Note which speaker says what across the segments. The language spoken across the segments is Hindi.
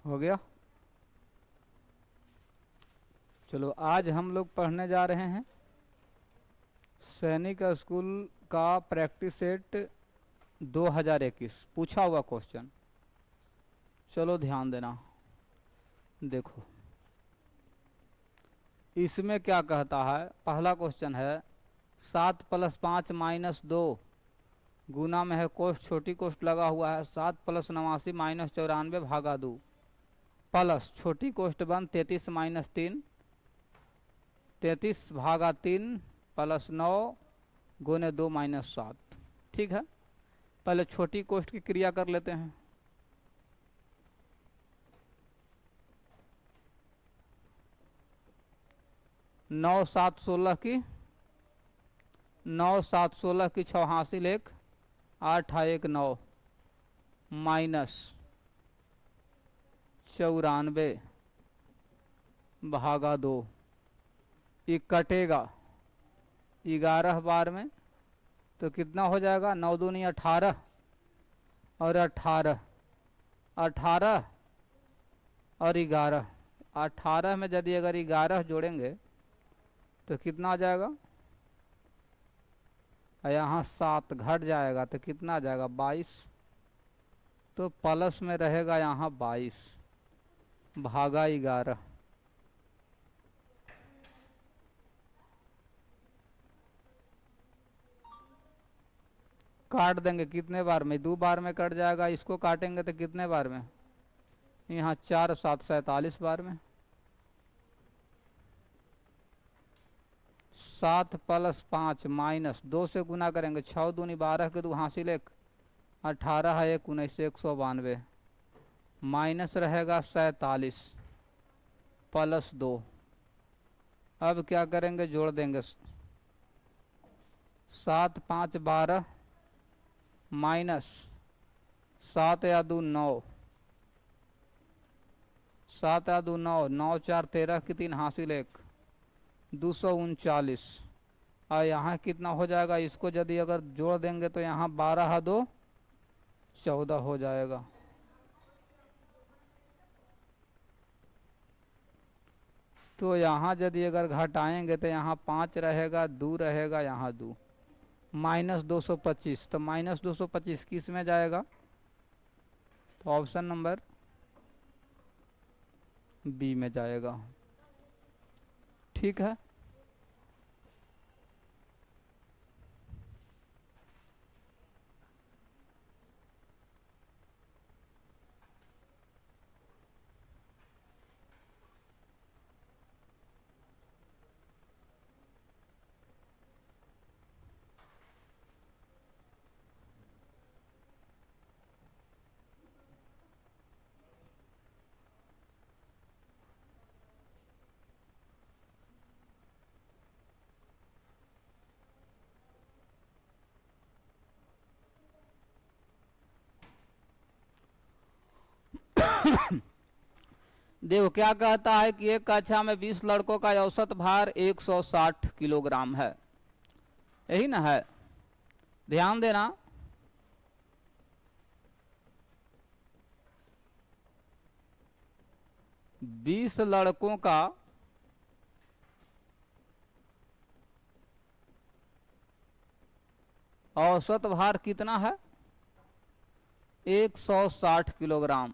Speaker 1: हो गया। चलो आज हम लोग पढ़ने जा रहे हैं सैनिक स्कूल का प्रैक्टिस सेट 2021 पूछा हुआ क्वेश्चन। चलो ध्यान देना, देखो इसमें क्या कहता है। पहला क्वेश्चन है 7+5 - 2 गुना में है कोष्ठ, छोटी कोष्ठ लगा हुआ है 7+89 - 94 / 2 प्लस छोटी कोष्ठ बंद 33 - 3 33/3 + 9 × 2 - 7। ठीक है, पहले छोटी कोष्ठ की क्रिया कर लेते हैं। 9 7 16 की 9 7 16 की 6 हासिल 1 8 1 9 माइनस 94/2। ये कटेगा 11 बार में तो कितना हो जाएगा, 9 दूनी 18 और 18 18 और 11। 18 में यदि अगर 11 जोड़ेंगे तो कितना आ जाएगा, यहाँ 7 घट जाएगा तो कितना आ जाएगा 22। तो प्लस में रहेगा यहाँ 22/11। काट देंगे कितने बार में, 2 बार में कट जाएगा। इसको काटेंगे तो कितने बार में, यहाँ 4 7 47 बार में। 7 + 5 - 2 से गुना करेंगे 6 दूनी 12 के 2 हासिल 1 18 1 19 192 माइनस रहेगा 47 + 2। अब क्या करेंगे, जोड़ देंगे 7 5 12 माइनस 7 या 2 9 7 या 2 9 9 4 13 की 3 हासिल 1 239। और यहाँ कितना हो जाएगा, इसको यदि अगर जोड़ देंगे तो यहाँ 12 2 14 हो जाएगा। तो यहाँ यदि अगर घटाएंगे तो यहाँ 5 रहेगा, 2 रहेगा, यहाँ 2 -225। तो -225 किस में जाएगा, तो ऑप्शन नंबर बी में जाएगा। ठीक है, देखो क्या कहता है कि एक कक्षा में 20 लड़कों का औसत भार 160 किलोग्राम है, यही ना है। ध्यान देना, बीस लड़कों का औसत भार कितना है, 160 किलोग्राम।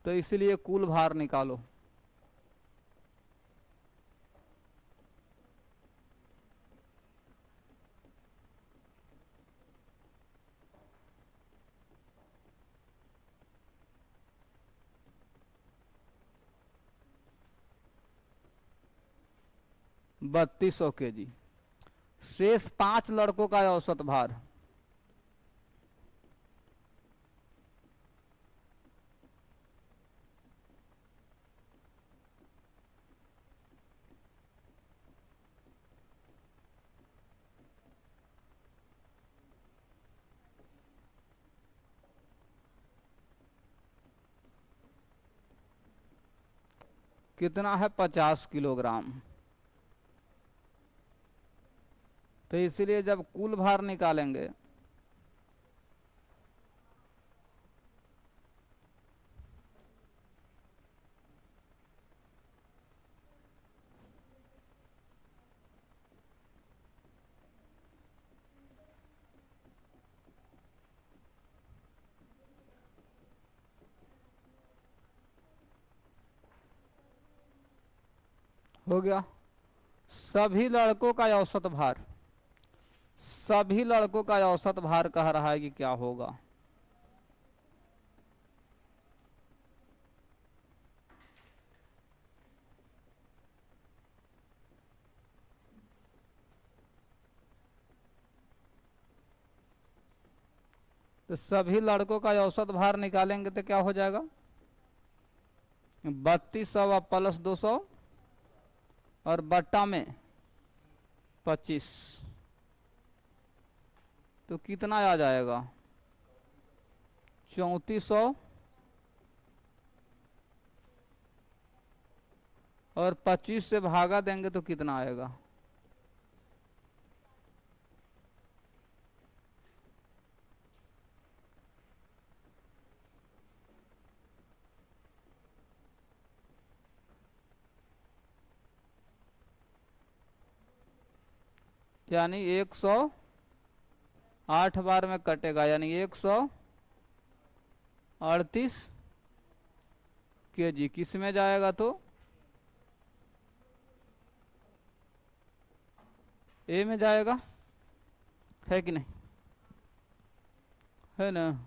Speaker 1: तो इसलिए कुल भार निकालो। ₹3200 kg। शेष 5 लड़कों का औसत भार, कितना है 50 किलोग्राम। तो इसलिए जब कुल भार निकालेंगे हो गया। सभी लड़कों का औसत भार, सभी लड़कों का औसत भार कह रहा है कि क्या होगा। तो सभी लड़कों का औसत भार निकालेंगे तो क्या हो जाएगा, 3200 प्लस 200 और बट्टा में 25, तो कितना आ जाएगा 3400 और 25 से भागा देंगे तो कितना आएगा, यानी 108 बार में कटेगा, यानी 138 kg किस में जाएगा, तो ए में जाएगा, है कि नहीं, है ना।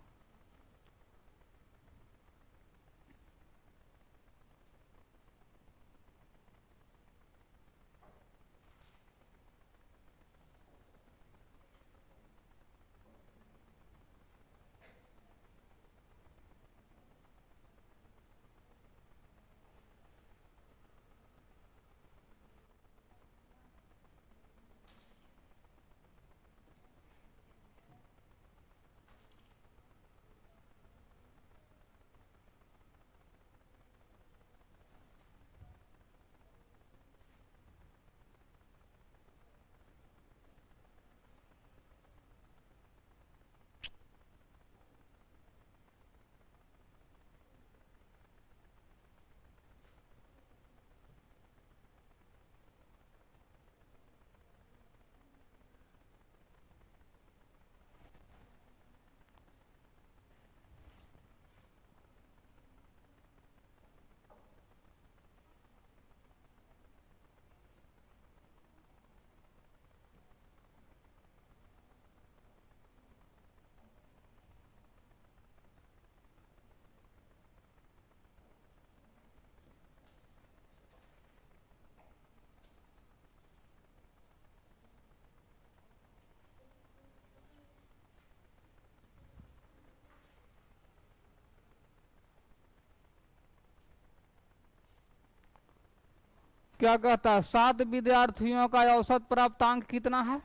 Speaker 1: क्या कहता है, 7 विद्यार्थियों का औसत प्राप्तांक कितना है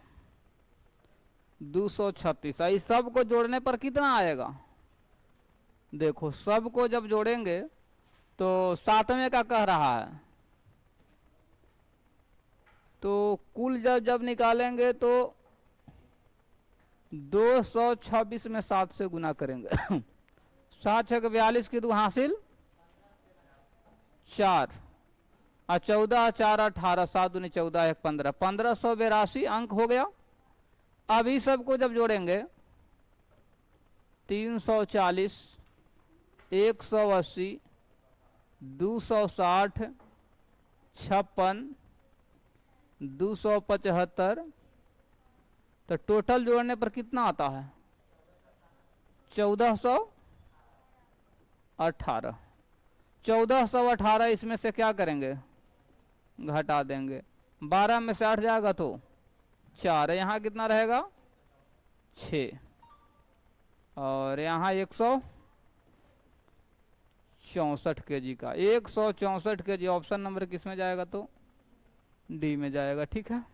Speaker 1: 236। इस सब को जोड़ने पर कितना आएगा, देखो सबको जब जोड़ेंगे तो 7वें का कह रहा है, तो कुल जब जब निकालेंगे तो 226 में 7 से गुना करेंगे 7 6 42 की 2 हासिल 4 और 14 4 18 7 दूनी 14 1 15, 1582 अंक हो गया। अब इस सबको जब जोड़ेंगे 340 180 260 56 275, तो टोटल जोड़ने पर कितना आता है 1418। 1418 इसमें से क्या करेंगे घटा देंगे, 12 में से 8 जाएगा तो 4, यहाँ कितना रहेगा 6 और यहाँ 164 kg का, 164 kg ऑप्शन नंबर किस में जाएगा, तो डी में जाएगा। ठीक है,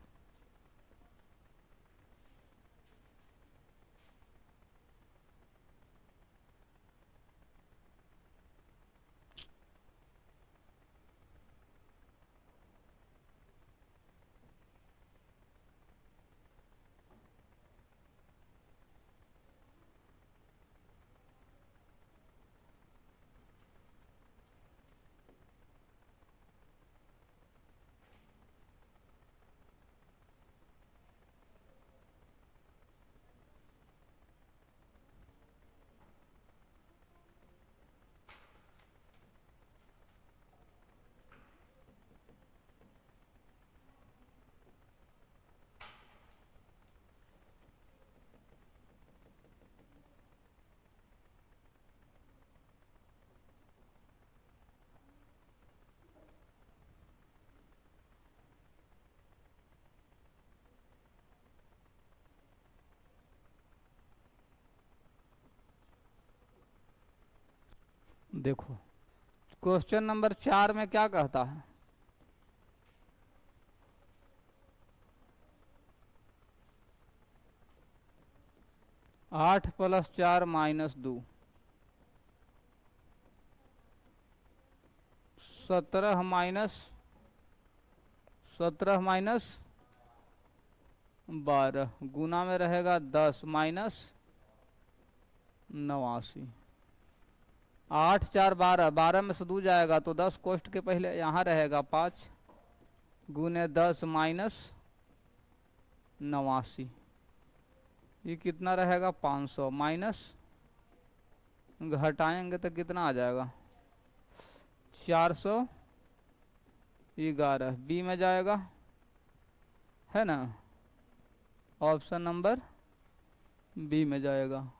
Speaker 1: देखो क्वेश्चन नंबर 4 में क्या कहता है, 8 + 4 - 2, 17 - 12 गुना में रहेगा 10 - 89। 8 4 12, 12 में से 2 जाएगा तो 10 कोष्ट के पहले यहाँ रहेगा 5 गुने 10 - 89। ये कितना रहेगा 500 माइनस घटाएंगे तो कितना आ जाएगा 411, बी में जाएगा, है ना, ऑप्शन नंबर बी में जाएगा।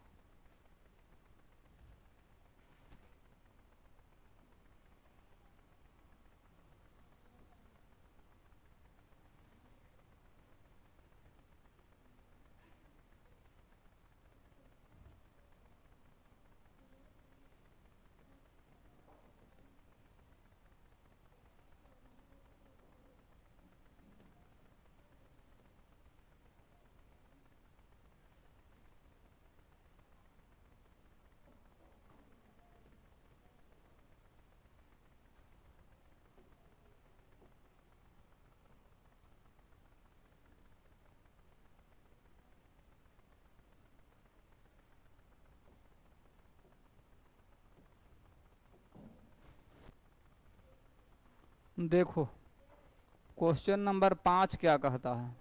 Speaker 1: देखो क्वेश्चन नंबर 5 क्या कहता है,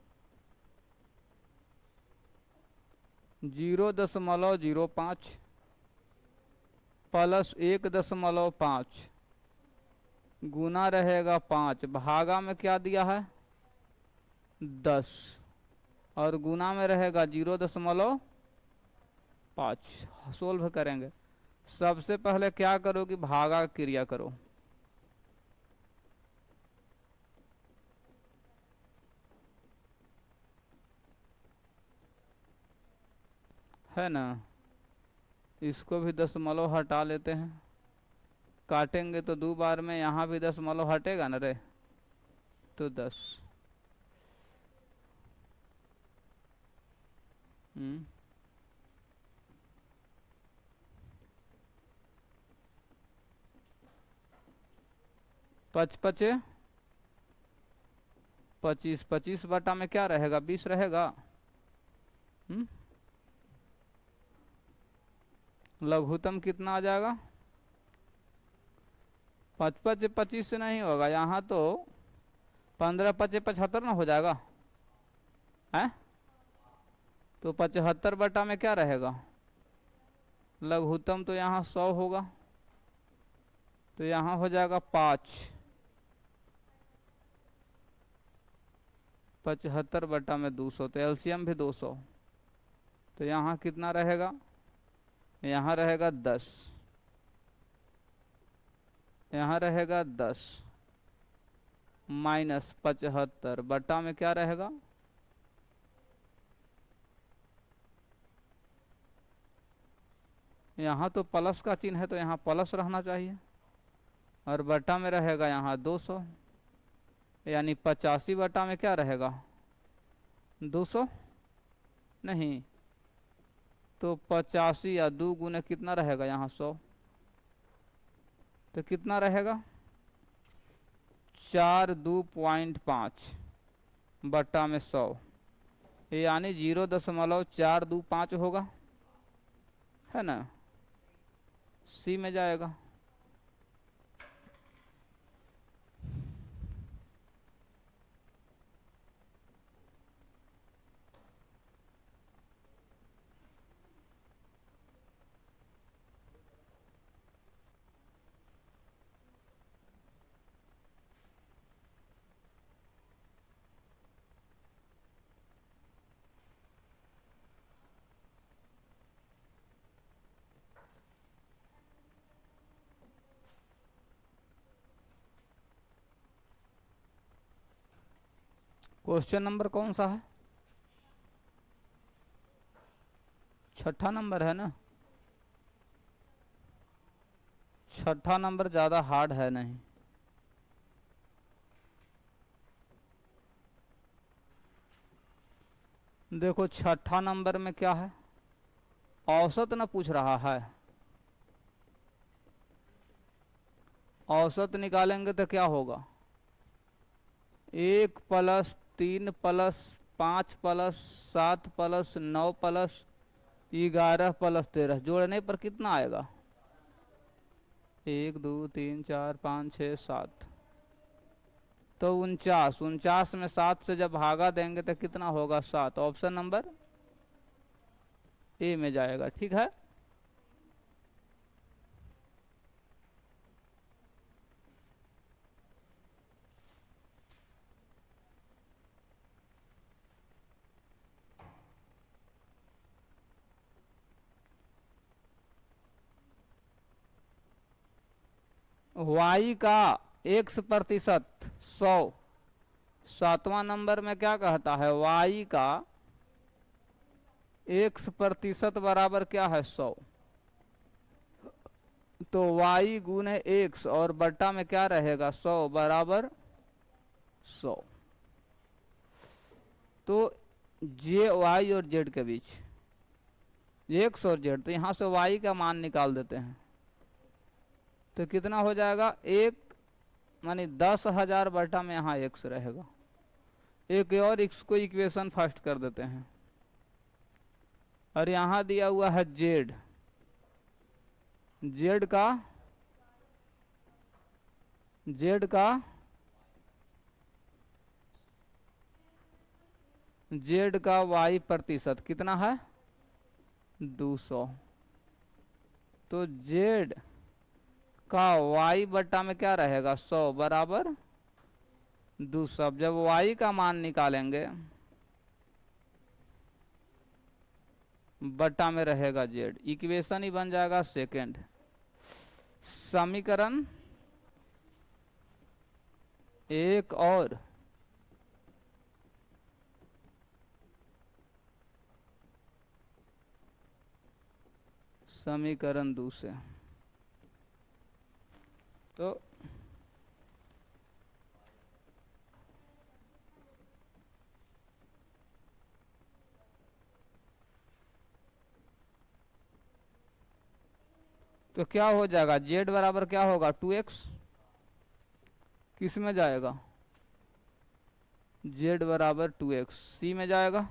Speaker 1: 0.05 प्लस 1.5 गुना रहेगा 5, भागा में क्या दिया है 10 और गुना में रहेगा 0.5। सोल्व करेंगे। सबसे पहले क्या करो कि भागा क्रिया करो, है ना, इसको भी दशमलव हटा लेते हैं, काटेंगे तो 2 बार में यहाँ भी दशमलव हटेगा ना रे, तो 10। पच पचे 25, 25 बटा में क्या रहेगा 20 रहेगा। लघुत्तम कितना आ जाएगा 5 5 25 से नहीं होगा, यहाँ तो 15 5 75 ना हो जाएगा, है तो 75 बटा में क्या रहेगा लघुत्तम, तो यहाँ 100 होगा, तो यहाँ हो जाएगा 5। 75 बटा में 200, तो एलसीएम भी 200, तो यहाँ कितना रहेगा, यहाँ रहेगा 10, यहाँ रहेगा 10 माइनस 75 बटा में क्या रहेगा, यहाँ तो प्लस का चिन्ह है तो यहाँ प्लस रहना चाहिए, और बटा में रहेगा यहाँ 200, यानी 85 बटा में क्या रहेगा 200 नहीं, तो 85 या 2 गुने कितना रहेगा यहाँ 100, तो कितना रहेगा 4.25 बटा में 100, यानी 0.425 होगा, है ना, सी में जाएगा। क्वेश्चन नंबर कौन सा है, 6ठा नंबर है ना, छठा नंबर ज़्यादा हार्ड है नहीं। देखो छठा नंबर में क्या है, औसत न पूछ रहा है। औसत निकालेंगे तो क्या होगा, 1 + 3 + 5 + 7 + 9 + 11 + 13 जोड़ने पर कितना आएगा, 1 2 3 4 5 6 7, तो 49। 49 में 7 से जब भागा देंगे तो कितना होगा, 7। ऑप्शन नंबर ए में जाएगा। ठीक है। y का x% 100। 7वां नंबर में क्या कहता है, y का x% बराबर क्या है, 100। तो y गुने x और बट्टा में क्या रहेगा, 100 बराबर 100। तो जे y और z के बीच x और z, तो यहाँ से y का मान निकाल देते हैं तो कितना हो जाएगा, 1 मानी 10,000 बटा में यहाँ x रहेगा। एक और इसको इक्वेशन फर्स्ट कर देते हैं। और यहाँ दिया हुआ है z, z का y% कितना है, 200। तो z का y बट्टा में क्या रहेगा, 100 बराबर 200। अब जब y का मान निकालेंगे बट्टा में रहेगा z, इक्वेशन ही बन जाएगा सेकेंड। समीकरण 1 और समीकरण 2 से। तो क्या हो जाएगा, z बराबर क्या होगा, 2x। किस में जाएगा, z बराबर 2x सी में जाएगा,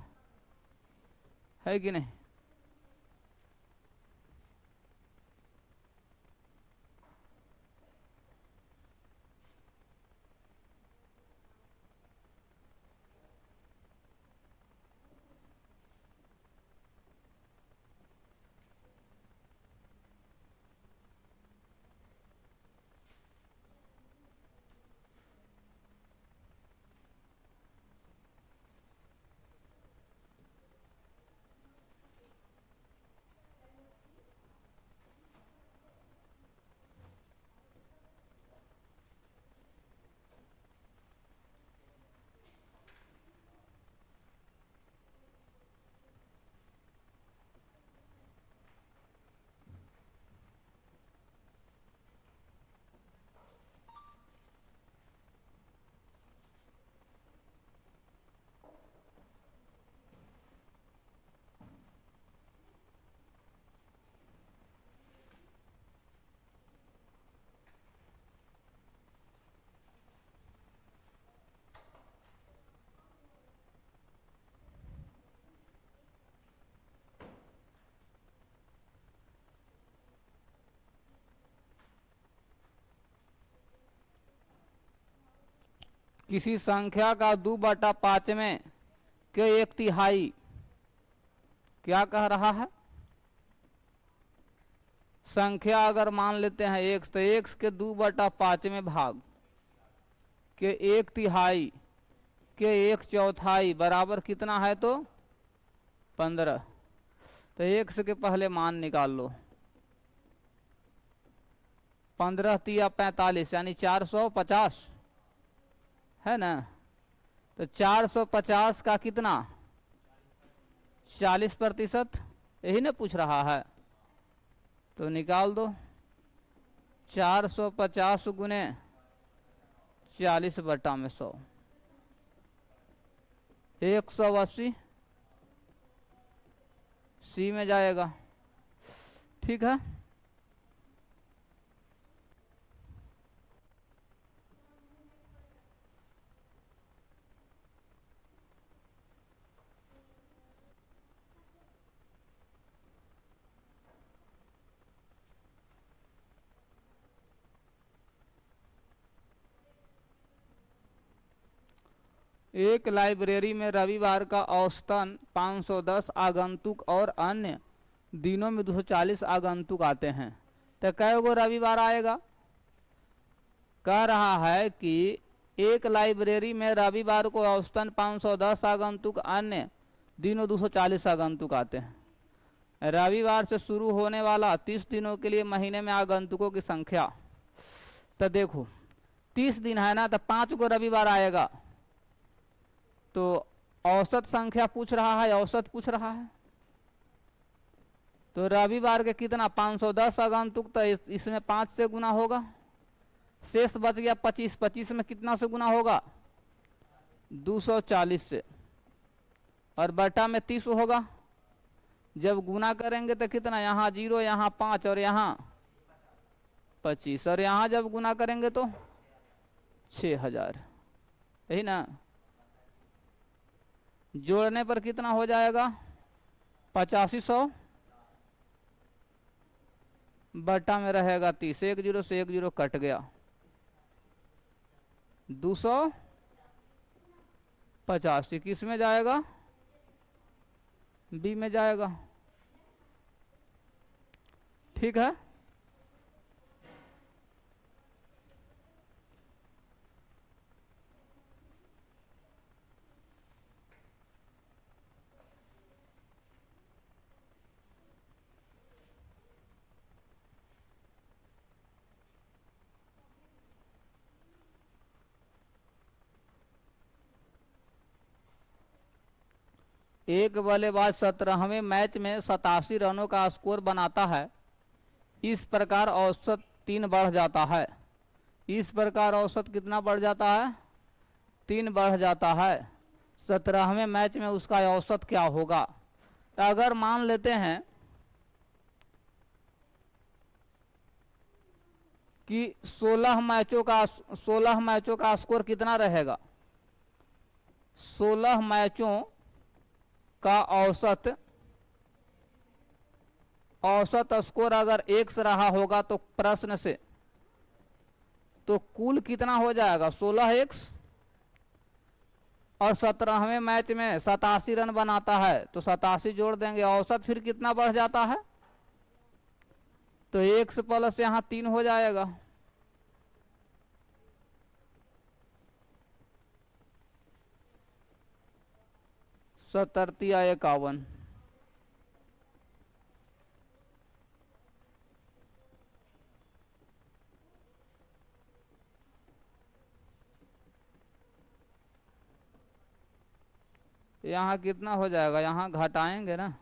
Speaker 1: है कि नहीं। किसी संख्या का 2/5 में के 1/3 क्या कह रहा है, संख्या अगर मान लेते हैं x, तो x के 2/5 में भाग के 1/3 के 1/4 बराबर कितना है, तो 15। तो x के पहले मान निकाल लो, 15 × 45 यानी 450 है ना। तो 450 का कितना, 40%, यही ना पूछ रहा है, तो निकाल दो। 450 गुने 40/100 180 सी में जाएगा। ठीक है, एक लाइब्रेरी में रविवार का औसतन 510 आगंतुक और अन्य दिनों में 240 आगंतुक आते हैं, तो कै गो रविवार आएगा? कह रहा है कि एक लाइब्रेरी में रविवार को औसतन 510 आगंतुक, अन्य दिनों 240 आगंतुक आते हैं। रविवार से शुरू होने वाला 30 दिनों के लिए महीने में आगंतुकों की संख्या, तो देखो 30 दिन है ना, तो 5 को रविवार आएगा, तो औसत संख्या पूछ रहा है, औसत पूछ रहा है। तो रविवार के कितना 510 आगंतुक, तो इसमें 5 से गुना होगा, शेष बच गया 25। 25 में कितना से गुना होगा? 240 से, और बटा में 30 होगा। जब गुना करेंगे तो कितना, यहाँ 0, यहाँ 5 और यहाँ 25, और यहाँ जब गुना करेंगे तो 6000, यही ना। जोड़ने पर कितना हो जाएगा? 8500 बटा में रहेगा 30, 1 0 से 1 0 कट गया, 285 किस में जाएगा? बी में जाएगा। ठीक है, एक बल्लेबाज 17वें मैच में 87 रनों का स्कोर बनाता है। इस प्रकार औसत 3 बढ़ जाता है। इस प्रकार औसत कितना बढ़ जाता है? 3 बढ़ जाता है। 17वें मैच में उसका औसत क्या होगा? तो अगर मान लेते हैं कि 16 मैचों का स्कोर कितना रहेगा? 16 मैचों का औसत स्कोर अगर 1 रहा होगा तो प्रश्न से, तो कुल कितना हो जाएगा? 16x, और 17वें मैच में 87 रन बनाता है तो 87 जोड़ देंगे, औसत फिर कितना बढ़ जाता है? तो 1 प्लस यहाँ 3 हो जाएगा। सतरतिया 51, यहाँ कितना हो जाएगा? यहाँ घटाएंगे ना,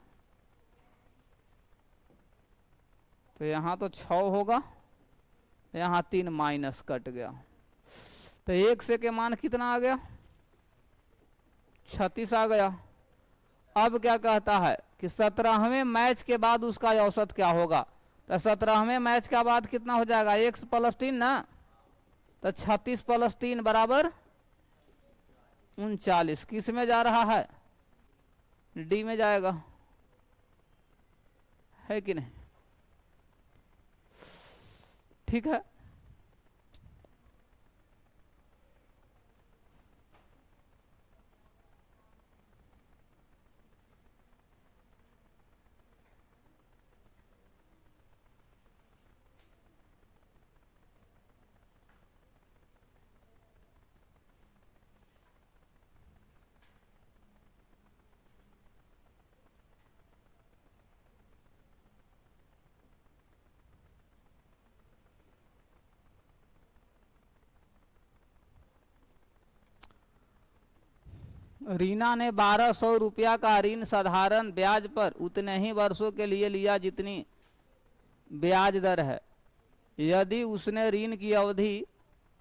Speaker 1: तो यहाँ तो 6 होगा, यहाँ 3 माइनस कट गया, तो 1 से के मान कितना आ गया? 36 आ गया। अब क्या कहता है कि 17वें मैच के बाद उसका औसत क्या होगा? तो 17वें मैच के बाद कितना हो जाएगा? 1 प्लस 3 ना, तो 36 प्लस 3 बराबर 39। किस में जा रहा है? डी में जाएगा, है कि नहीं? ठीक है, रीना ने 1200 रुपया का ऋण साधारण ब्याज पर उतने ही वर्षों के लिए लिया जितनी ब्याज दर है। यदि उसने ऋण की अवधि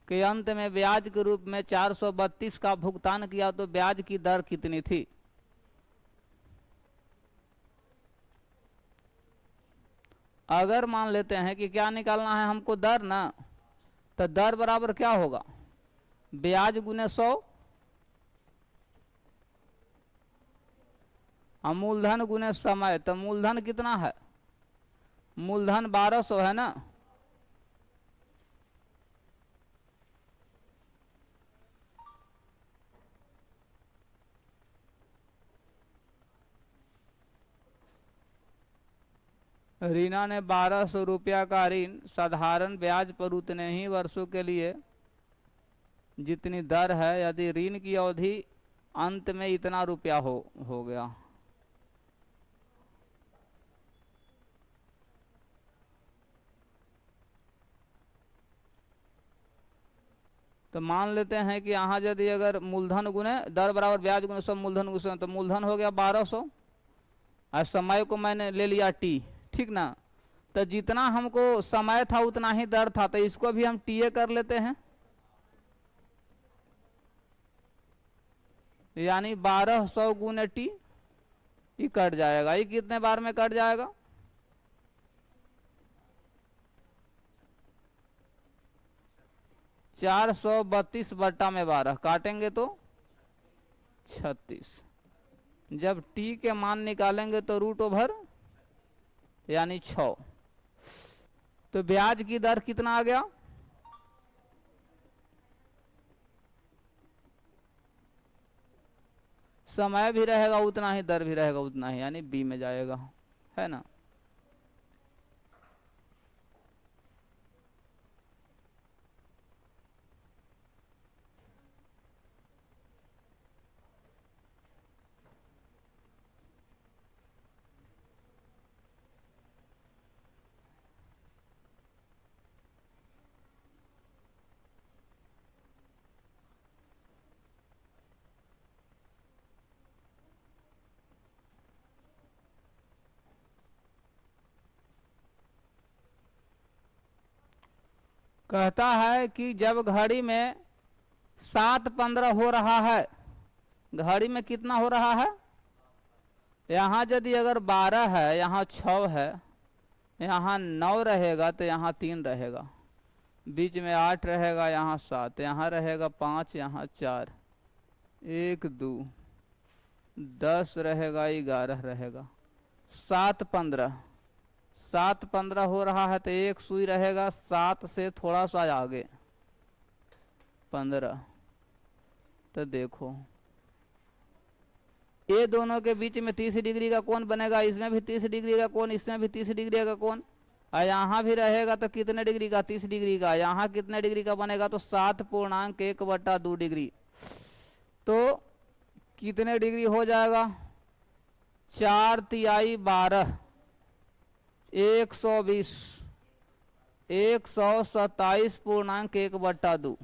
Speaker 1: के अंत में ब्याज के रूप में 432 का भुगतान किया तो ब्याज की दर कितनी थी। अगर मान लेते हैं कि क्या निकालना है हमको, दर ना, तो दर बराबर क्या होगा, ब्याज गुने 100 और मूलधन गुने समय। तो मूलधन कितना है, मूलधन 1200 है ना। रीना ने 1200 रुपया का ऋण साधारण ब्याज पर उतने ही वर्षों के लिए जितनी दर है, यदि ऋण की अवधि अंत में इतना रुपया हो गया। तो मान लेते हैं कि यहाँ यदि अगर मूलधन गुने दर बराबर ब्याज गुने सब मूलधन गुने, तो मूलधन हो गया 1200 और समय को मैंने ले लिया टी, ठीक ना। तो जितना हमको समय था उतना ही दर था, तो इसको भी हम टीए कर लेते हैं, यानी 1200 गुने टी, ये कट जाएगा। ये कितने बार में कट जाएगा, 432 बट्टा में 12 काटेंगे तो 36। जब टी के मान निकालेंगे तो रूट ओवर यानी 6। तो ब्याज की दर कितना आ गया, समय भी रहेगा उतना ही, दर भी रहेगा उतना ही, यानी बी में जाएगा, है ना। कहता है कि जब घड़ी में 7:15 हो रहा है, घड़ी में कितना हो रहा है, यहाँ यदि अगर 12 है, यहाँ 6 है, यहाँ 9 रहेगा, तो यहाँ 3 रहेगा, बीच में 8 रहेगा, यहाँ 7, यहाँ रहेगा 5, यहाँ 4, 1 2 10 रहेगा, 11 रहेगा, 7:15 7:15 हो रहा है, तो एक सुई रहेगा 7 से थोड़ा सा आगे 15। तो देखो ये दोनों के बीच में 30 डिग्री का कोण बनेगा, इसमें भी 30 डिग्री का कोण, इसमें भी 30 डिग्री का कोण, और यहाँ भी रहेगा तो कितने डिग्री का, 30 डिग्री का। यहाँ कितने डिग्री का बनेगा, तो 7.1/2 डिग्री। तो कितने डिग्री हो जाएगा, 4 × 12 120, 127.1/2।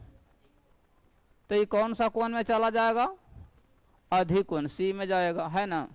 Speaker 1: तो ये कौन सा कोण में चला जाएगा, अधिक कोण, सी में जाएगा, है ना।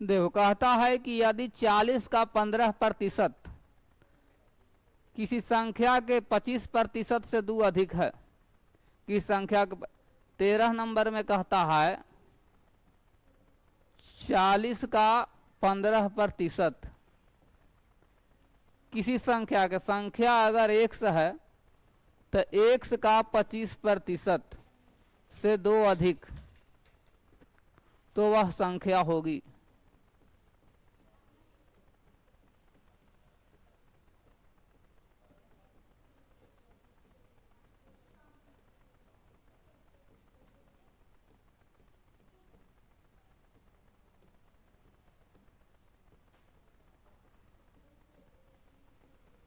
Speaker 1: देखो कहता है कि यदि 40 का 15% किसी संख्या के 25% से 2 अधिक है, किस संख्या के 13 नंबर में कहता है 40 का 15% किसी संख्या के, संख्या अगर x है तो x का 25% से 2 अधिक, तो वह संख्या होगी।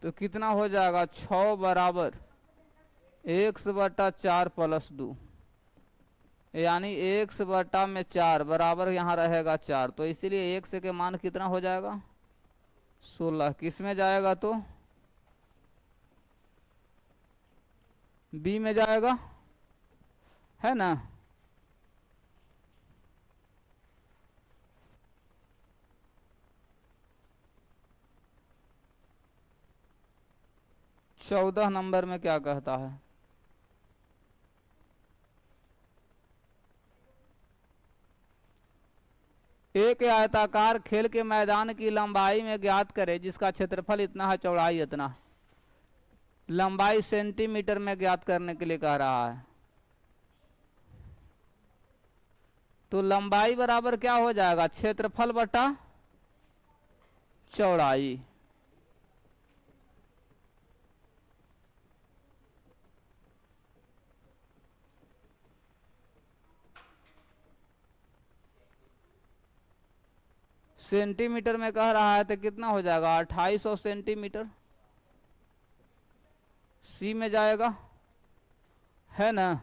Speaker 1: तो कितना हो जाएगा, 6 बराबर x/4 + 2। यानी एक्स बटा में 4 बराबर यहाँ रहेगा 4, तो इसीलिए एक्स के मान कितना हो जाएगा 16। किस में जाएगा तो बी में जाएगा, है ना। चौदह नंबर में क्या कहता है, एक आयताकार खेल के मैदान की लंबाई में ज्ञात करे जिसका क्षेत्रफल इतना है, चौड़ाई इतना। लंबाई सेंटीमीटर में ज्ञात करने के लिए कह रहा है, तो लंबाई बराबर क्या हो जाएगा क्षेत्रफल बटा चौड़ाई। सेंटीमीटर में कह रहा है तो कितना हो जाएगा 2800 सेंटीमीटर, सी में जाएगा, है ना।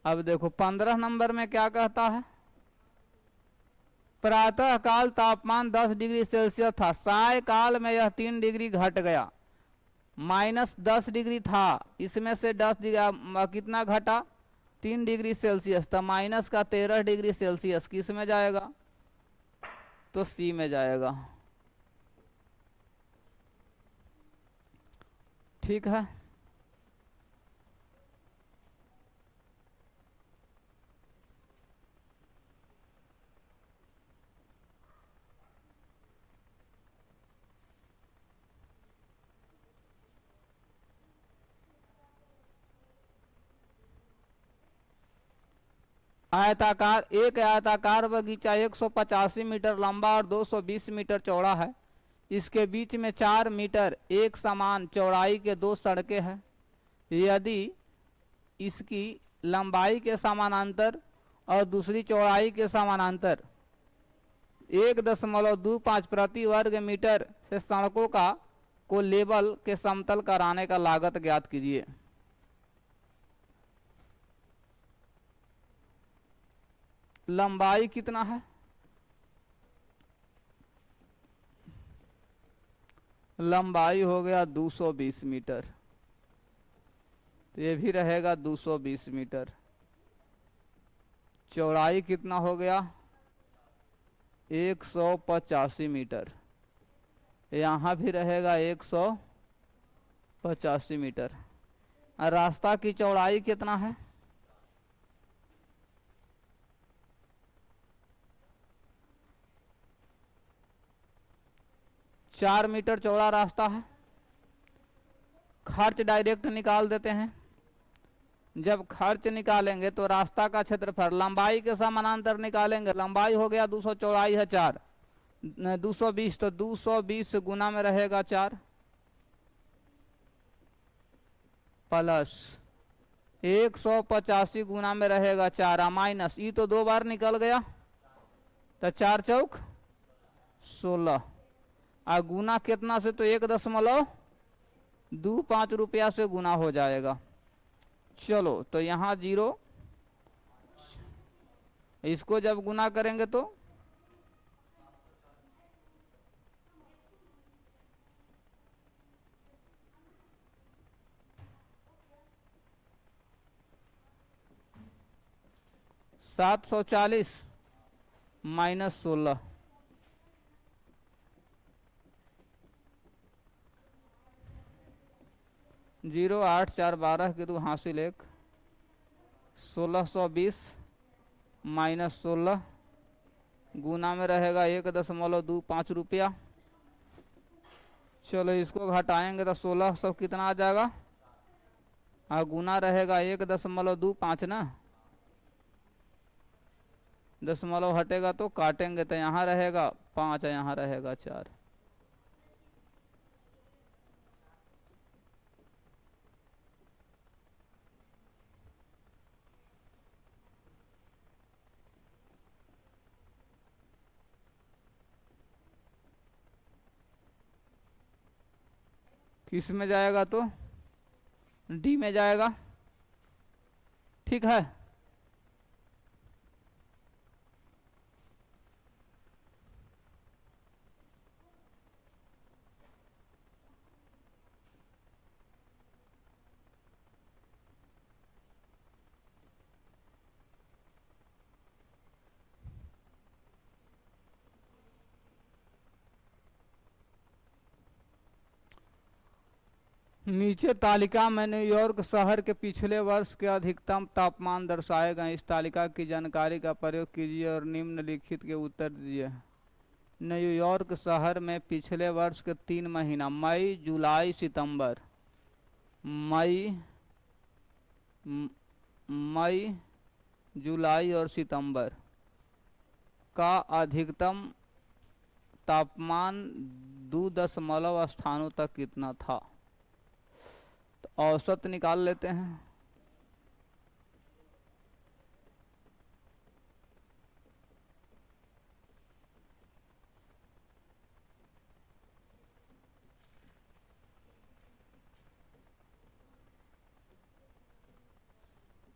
Speaker 1: अब देखो 15 नंबर में क्या कहता है, प्रातः काल तापमान 10 डिग्री सेल्सियस था, साय काल में यह 3 डिग्री घट गया, -10 डिग्री था, इसमें से 10 डिग्री कितना घटा 3 डिग्री सेल्सियस, तो माइनस का 13 डिग्री सेल्सियस किस में जाएगा तो सी में जाएगा। ठीक है, आयताकार एक आयताकार बगीचा 185 मीटर लंबा और 220 मीटर चौड़ा है, इसके बीच में 4 मीटर एक समान चौड़ाई के 2 सड़कें हैं। यदि इसकी लंबाई के समानांतर और दूसरी चौड़ाई के समानांतर 1.25 प्रति वर्ग मीटर से सड़कों का को लेवल के समतल कराने का लागत ज्ञात कीजिए। लंबाई कितना है, लंबाई हो गया 220 मीटर, तो ये भी रहेगा 220 मीटर। चौड़ाई कितना हो गया 185 मीटर, यहाँ भी रहेगा 185 मीटर। रास्ता की चौड़ाई कितना है 4 मीटर चौड़ा रास्ता है। खर्च डायरेक्ट निकाल देते हैं, जब खर्च निकालेंगे तो रास्ता का क्षेत्रफल लंबाई के समानांतर निकालेंगे, लंबाई हो गया 200, चौड़ाई है 4, 220, तो 220 गुना में रहेगा 4 प्लस 185 गुना में रहेगा 4 माइनस ई तो 2 बार निकल गया, तो 4 चौक 16, और गुना कितना से तो 1.25 रुपया से गुना हो जाएगा। चलो तो यहाँ 0, इसको जब गुना करेंगे तो -740 -16, 0 8 4 12 के 2 हासिल 1, 1620 -16 गुना में रहेगा 1.25 रुपया। चलो इसको घटाएंगे तो 1600 कितना आ जाएगा, और गुना रहेगा 1.25 ना, दशमलव हटेगा तो काटेंगे तो यहाँ रहेगा 5, यहाँ रहेगा 4। किस में जाएगा तो डी में जाएगा। ठीक है। नीचे तालिका में न्यूयॉर्क शहर के पिछले वर्ष के अधिकतम तापमान दर्शाए गए। इस तालिका की जानकारी का प्रयोग कीजिए और निम्नलिखित के उत्तर दीजिए। न्यूयॉर्क शहर में पिछले वर्ष के 3 महीना मई, जुलाई, सितंबर, मई, जुलाई और सितंबर का अधिकतम तापमान 2 दशमलव स्थानों तक कितना था। तो औसत निकाल लेते हैं।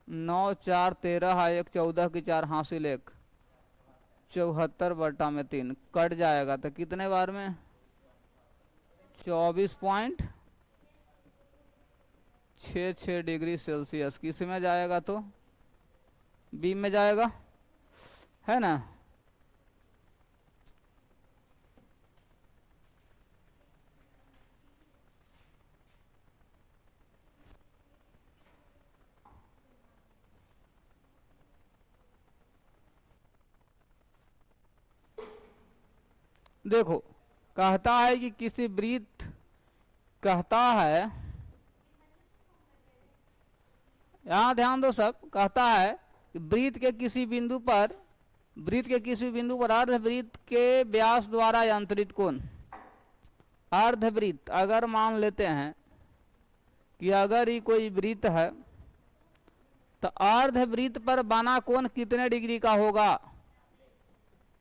Speaker 1: नौ 4 13 है 1 14 की 4 हासिल 1 74/3 कट जाएगा तो कितने बार में 24.66 डिग्री सेल्सियस। किस में जाएगा तो बी में जाएगा, है ना। देखो कहता है कि किसी वृत्त, कहता है यहां ध्यान दो सब, कहता है कि वृत्त के किसी बिंदु पर अर्धवृत्त के व्यास द्वारा यांत्रित कोण। अर्धवृत्त अगर मान लेते हैं कि अगर ये कोई वृत्त है तो अर्धवृत्त पर बना कोण कितने डिग्री का होगा,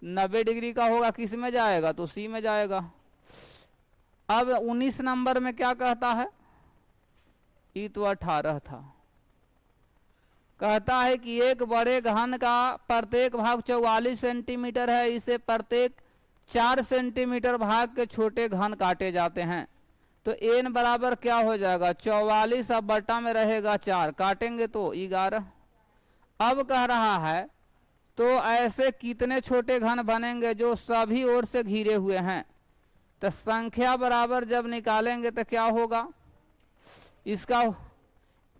Speaker 1: 90 डिग्री का होगा। किस में जाएगा तो सी में जाएगा। अब 19 नंबर में क्या कहता है, ये तो 18 था। कहता है कि एक बड़े घन का प्रत्येक भाग 44 सेंटीमीटर है, इसे प्रत्येक 4 सेंटीमीटर भाग के छोटे घन काटे जाते हैं। तो एन बराबर क्या हो जाएगा 44, अब बटा में रहेगा 4, काटेंगे तो 11। अब कह रहा है तो ऐसे कितने छोटे घन बनेंगे जो सभी ओर से घिरे हुए हैं। तो संख्या बराबर जब निकालेंगे तो क्या होगा, इसका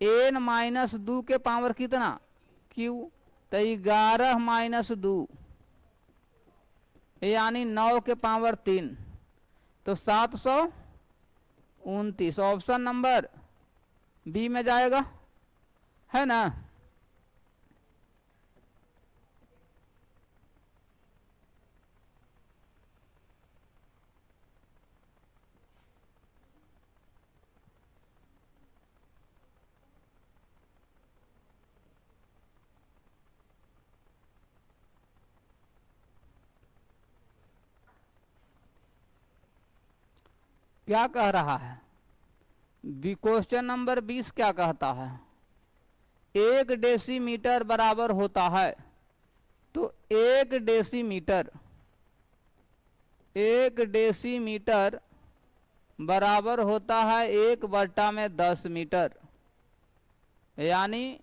Speaker 1: n माइनस 2 के पावर कितना q, तो 11 माइनस 2 यानी 9 के पावर 3, तो 729। ऑप्शन नंबर बी में जाएगा, है ना। क्या कह रहा है क्वेश्चन नंबर 20 क्या कहता है, 1 डेसीमीटर बराबर होता है। तो 1 डेसीमीटर बराबर होता है 1/10 मीटर, यानी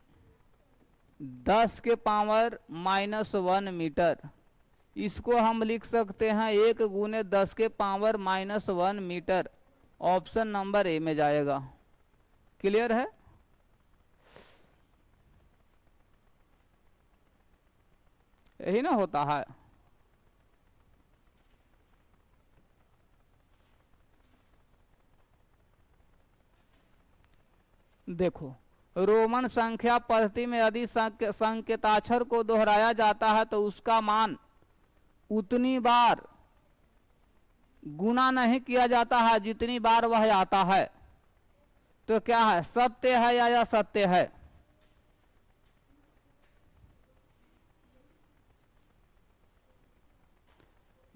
Speaker 1: 10 के पावर -1 मीटर। इसको हम लिख सकते हैं 1 गुने 10 के power -1 metre. Option number A में जाएगा। क्लियर है। यही ना होता है। देखो रोमन संख्या पद्धति में यदि संकेताक्षर को दोहराया जाता है तो उसका मान उतनी बार गुना नहीं किया जाता है जितनी बार वह आता है। तो क्या है, सत्य है या असत्य है।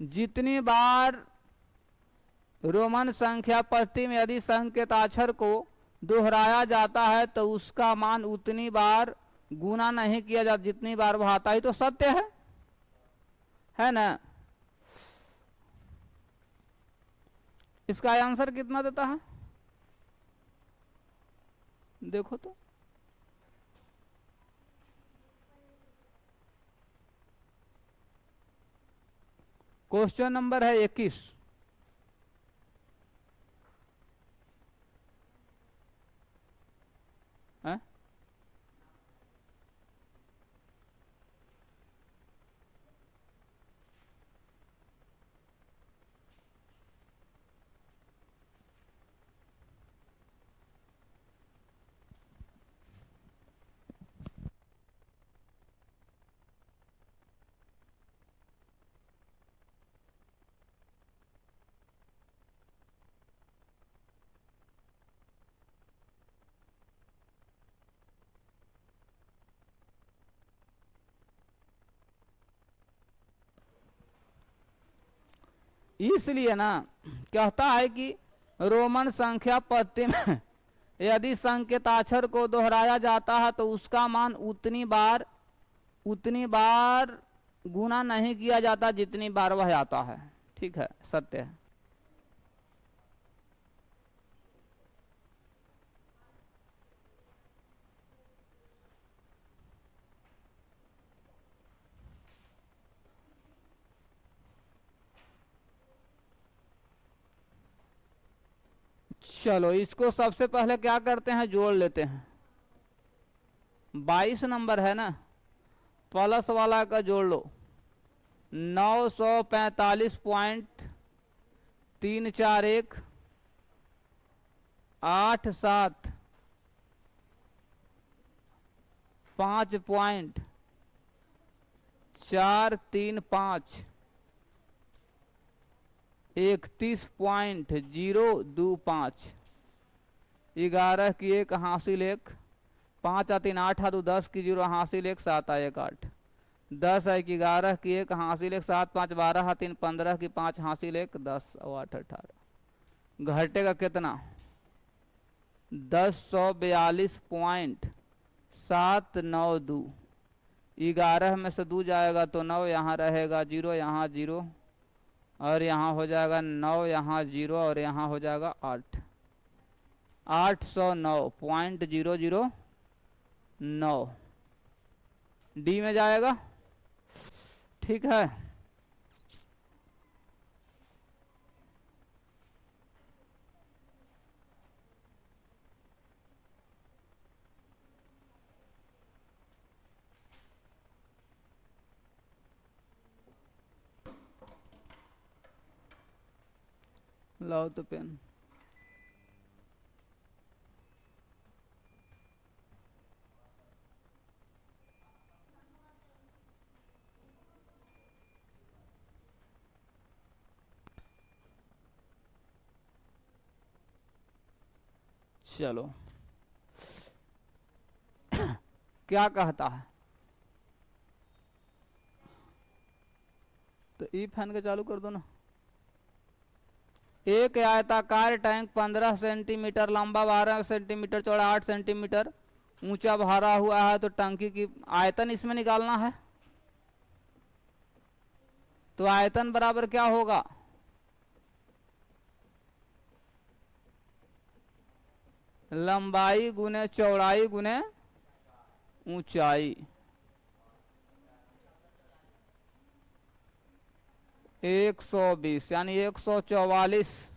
Speaker 1: जितनी बार रोमन संख्या पद्धति में यदि संकेताक्षर को दोहराया जाता है तो उसका मान उतनी बार गुना नहीं किया जाता जितनी बार वो आता ही तो सत्य है ना। इसका आंसर कितना देता है देखो तो। क्वेश्चन नंबर है 21। है? इसलिए ना कहता है कि रोमन संख्या पत्ती में यदि संकेताक्षर को दोहराया जाता है तो उसका मान उतनी बार गुना नहीं किया जाता जितनी बार वह आता है। ठीक है, सत्य है। चलो इसको सबसे पहले क्या करते हैं, जोड़ लेते हैं। 22 नंबर है ना, प्लस वाला का जोड़ लो। 945.341 87 5.435 31.025 11 की 1 हासिल 1 5 आ 3 8 2 10 की 0 हासिल 1 7 आ 1 8 10 है कि 11 की 1 हासिल 1 7 5 12 3 15 की 5 हासिल 1 10 और 8 18 घटेगा कितना 1042.792 11 में से 2 जाएगा तो 9 यहाँ रहेगा 0 यहाँ 0 और यहाँ हो जाएगा 9 यहाँ 0 और यहाँ हो जाएगा 8 809.009 डी में जाएगा। ठीक है, लाओ तो पेन। चलो क्या कहता है, तो ई फैन के चालू कर दो ना। एक आयताकार टैंक 15 सेंटीमीटर लंबा 12 सेंटीमीटर चौड़ा 8 सेंटीमीटर ऊंचा भरा हुआ है, तो टंकी की आयतन इसमें निकालना है। तो आयतन बराबर क्या होगा, लंबाई गुने चौड़ाई गुने ऊंचाई। 120 यानी 144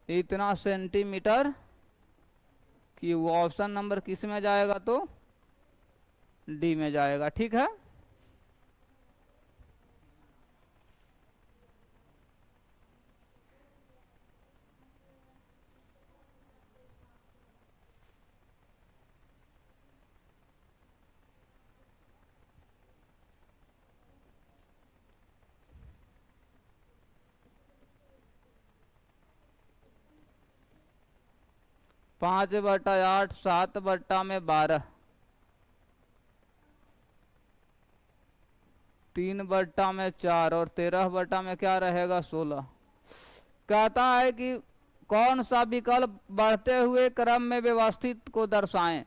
Speaker 1: इतना सेंटीमीटर कि वो ऑप्शन नंबर किस में जाएगा, तो डी में जाएगा। ठीक है, पाँच बटा 8 7 बटा में 12 3 बटा में 4 और 13 बटा में क्या रहेगा 16। कहता है कि कौन सा विकल्प बढ़ते हुए क्रम में व्यवस्थित को दर्शाएं,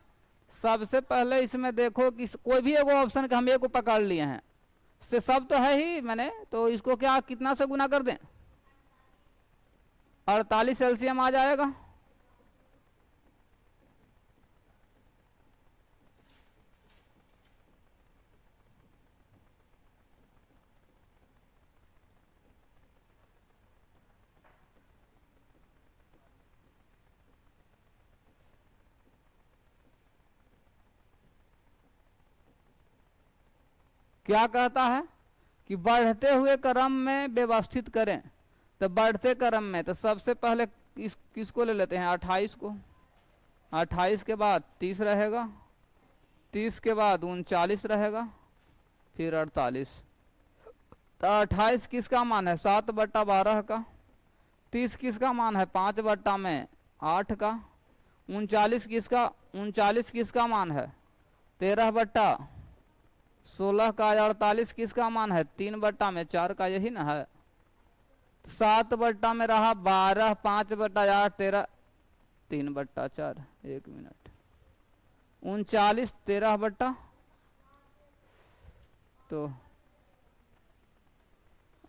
Speaker 1: सबसे पहले इसमें देखो कि कोई भी एक ऑप्शन का हम एक को पकड़ लिए हैं, से सब तो है ही मैंने, तो इसको क्या कितना से गुना कर दें, 48 एलसीएम आ जाएगा। क्या कहता है कि बढ़ते हुए क्रम में व्यवस्थित करें, तो बढ़ते क्रम में तो सबसे पहले किसको ले लेते हैं, 28 को। 28 के बाद 30 रहेगा, 30 के बाद 39 रहेगा, फिर 48। तो 28 किसका मान है, 7/12 का। 30 किसका मान है, 5/8 का। 39 किसका मान है, 13/16 का। 48 किसका मान है, 3/4 का, यही ना है। 7 में रहा 12, 5/8 13, 3/4। 1 मिनट, 39 13 तो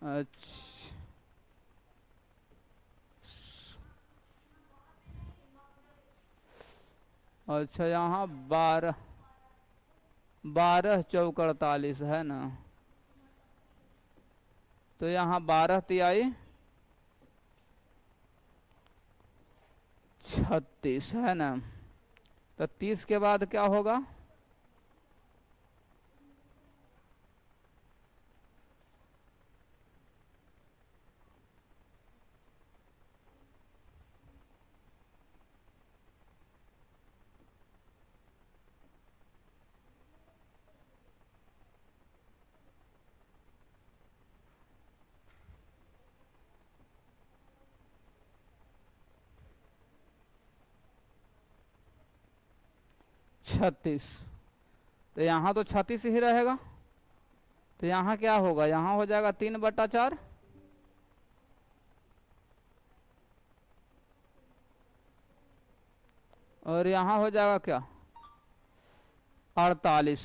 Speaker 1: अच्छा, अच्छा यहाँ 12, 12 चौक 48 है ना, तो यहाँ 12 तिहाई 36 है ना। तो 30 के बाद क्या होगा, छत्तीस। तो यहाँ तो 36 ही रहेगा। तो यहाँ क्या होगा, यहाँ हो जाएगा 3/4, और यहाँ हो जाएगा क्या, 48।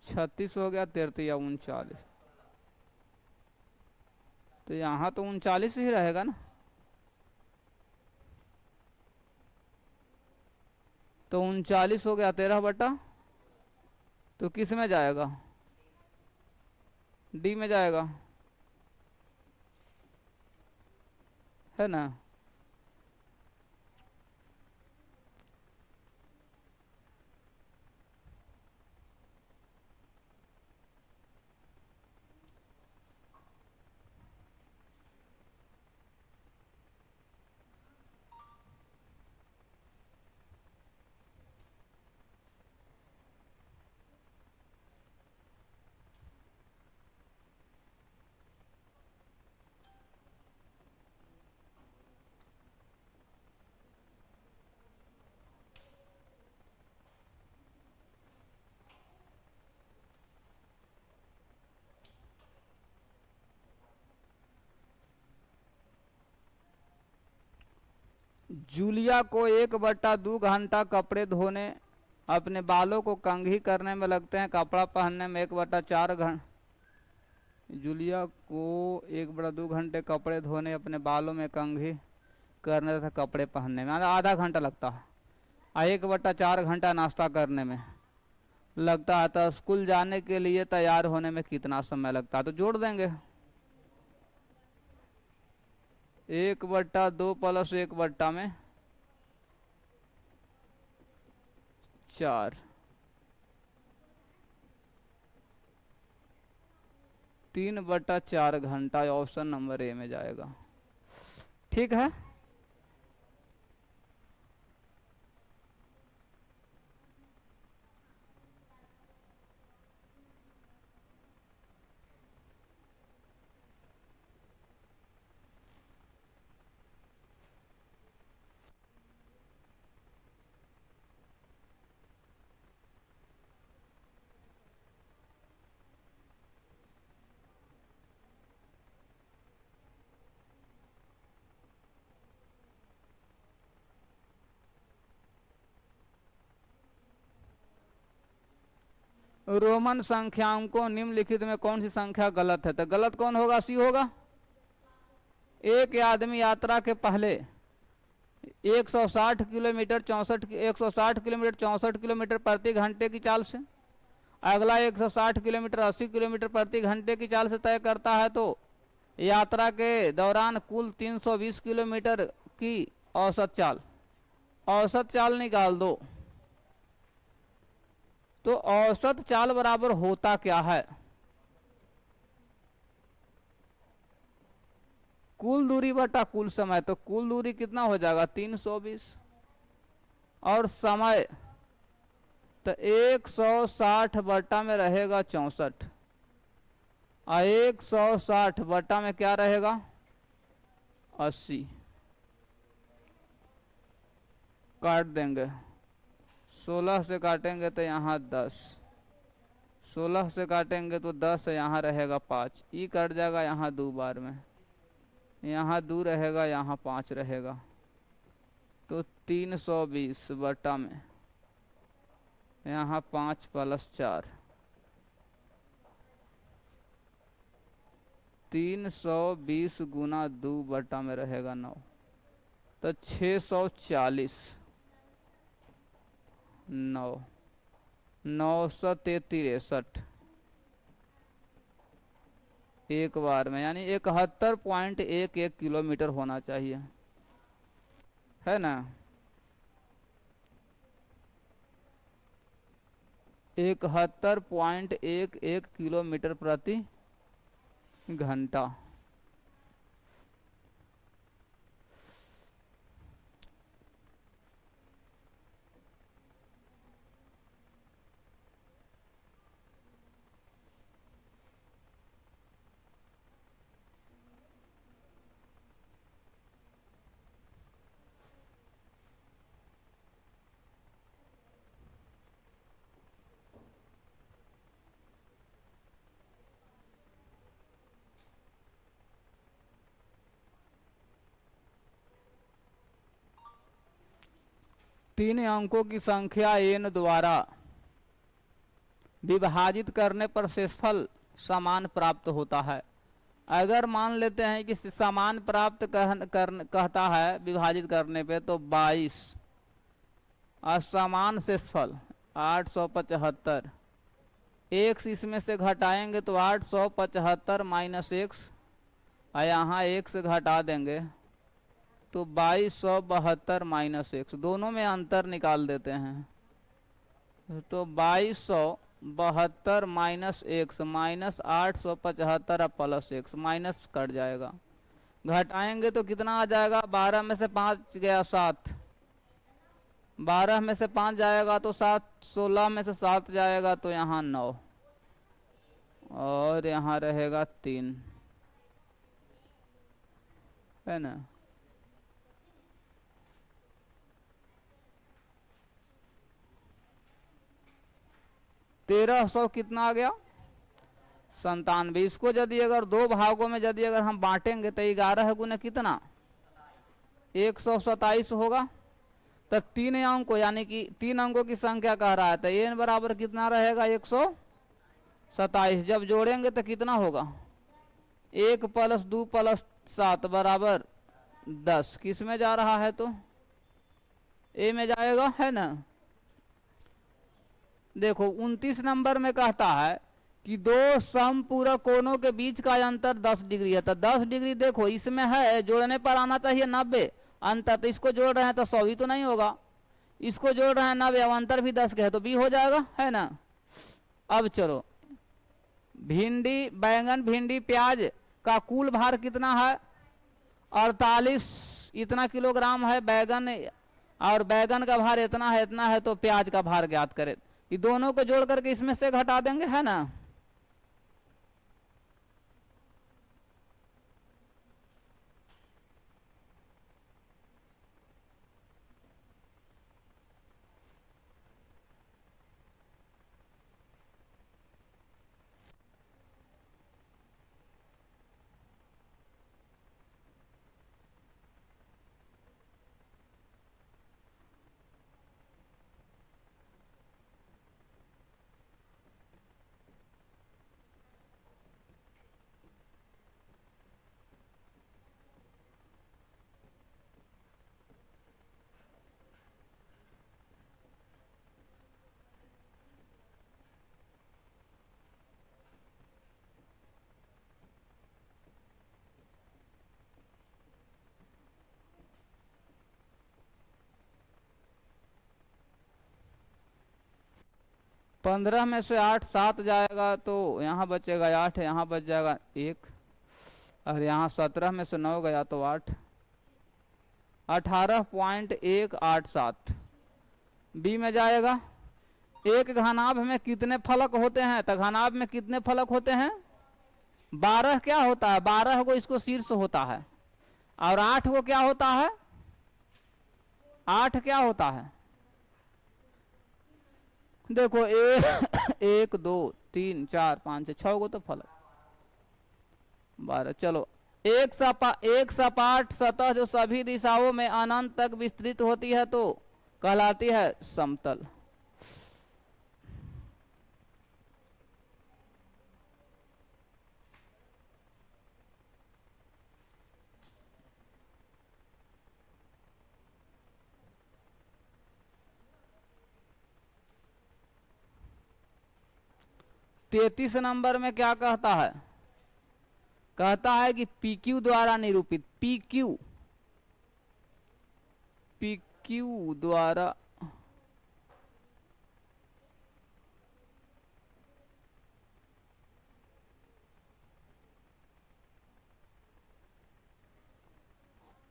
Speaker 1: 36 हो गया, 33 39। तो यहाँ तो 39 ही रहेगा ना। तो 39 हो गया 13/, तो किस में जाएगा, डी में जाएगा, है ना। जूलिया को 1/2 घंटा कपड़े धोने, अपने बालों को कंघी करने में लगते हैं, कपड़ा पहनने में 1/4 घंटा। जूलिया को 1/2 घंटे कपड़े धोने, अपने बालों में कंघी करने तथा कपड़े पहनने में आधा घंटा लगता है, और 1/4 घंटा नाश्ता करने में लगता है। तो स्कूल जाने के लिए तैयार होने में कितना समय लगता है, तो जोड़ देंगे 1/2 प्लस 1 में 4, 3/4 घंटा। ऑप्शन नंबर ए में जाएगा, ठीक है। रोमन संख्याओं निम्नलिखित में कौन सी संख्या गलत है? तो गलत कौन होगा? सी होगा। एक आदमी यात्रा के पहले 160 किलोमीटर 64 किलोमीटर प्रति घंटे की चाल से, अगला 160 किलोमीटर 80 किलोमीटर प्रति घंटे की चाल से तय करता है, तो यात्रा के दौरान कुल 320 किलोमीटर की औसत चाल निकाल दो। तो औसत चाल बराबर होता क्या है? कुल दूरी बटा कुल समय। तो कुल दूरी कितना हो जाएगा? 320, और समय तो 160 बटा में रहेगा 64, और 160 बटा में क्या रहेगा? 80। काट देंगे, 16 से काटेंगे तो यहाँ 10, 16 से काटेंगे तो 10 है, यहाँ रहेगा 5, ई कट जाएगा यहाँ 2 बार में, यहाँ 2 रहेगा, यहाँ 5 रहेगा। तो 320 बटा में यहाँ 5 + 4, 320 गुना 2 बटा में रहेगा 9, तो 640, 963 एक बार में, यानी 71.11 किलोमीटर होना चाहिए, है ना? 71.11 किलोमीटर प्रति घंटा। तीन अंकों की संख्या n द्वारा विभाजित करने पर शेषफल समान प्राप्त होता है। अगर मान लेते हैं कि समान प्राप्त कहता है विभाजित करने पे, तो 22 असमान शेषफल 875, x इसमें से घटाएंगे तो 875 माइनस x, और यहाँ 1 से घटा देंगे तो 2272 माइनस x, दोनों में अंतर निकाल देते हैं। तो 2272 minus x minus 875 plus x, minus cut जाएगा, घटाएंगे तो कितना आ जाएगा? 12 में से 5 गया 7, 12 में से 5 जाएगा तो 7, 16 में से 7 जाएगा तो यहाँ 9, और यहाँ रहेगा 3, है ना? 1300 कितना आ गया? 97। इसको यदि अगर 2 भागों में यदि अगर हम बांटेंगे तो 11 गुने कितना? 127 होगा। तो 3 अंकों यानी कि 3 अंकों की संख्या कह रहा है, तो n बराबर कितना रहेगा? 127। जब जोड़ेंगे तो कितना होगा? 1 + 2 + 7 बराबर 10। किस में जा रहा है? तो ए में जाएगा, है ना? देखो 29 नंबर में कहता है कि 2 समपूरक कोणों के बीच का अंतर 10 डिग्री है। तो 10 डिग्री देखो इसमें है, जोड़ने पर आना चाहिए 90 अंतर, तो इसको जोड़ रहे हैं तो 100 ही तो नहीं होगा, इसको जोड़ रहे हैं 90, अब अंतर भी 10 के है तो 20 हो जाएगा, है ना? अब चलो, भिंडी, बैंगन, भिंडी, प्याज का कुल भार कितना है? 48 इतना किलोग्राम है बैगन, और बैगन का भार इतना है, तो प्याज का भार ज्ञात करें। ये दोनों को जोड़ करके इसमें से घटा देंगे, है ना? 15 में से 8 7 जाएगा तो यहाँ बचेगा 8, यहाँ बच जाएगा 1, और यहाँ 17 में से 9 गया तो 8, 18.187 बी में जाएगा। एक घनाभ में कितने फलक होते हैं? तो घनाभ में कितने फलक होते हैं? 12 क्या होता है? 12 को इसको शीर्ष होता है, और 8 को क्या होता है? 8 क्या होता है? देखो 1 2 3 4 5 6 को तो फलक 12। चलो एक सपाट सतह जो सभी दिशाओं में अनंत तक विस्तृत होती है तो कहलाती है समतल। तैतीस नंबर में क्या कहता है? कहता है कि PQ द्वारा निरूपित, PQ द्वारा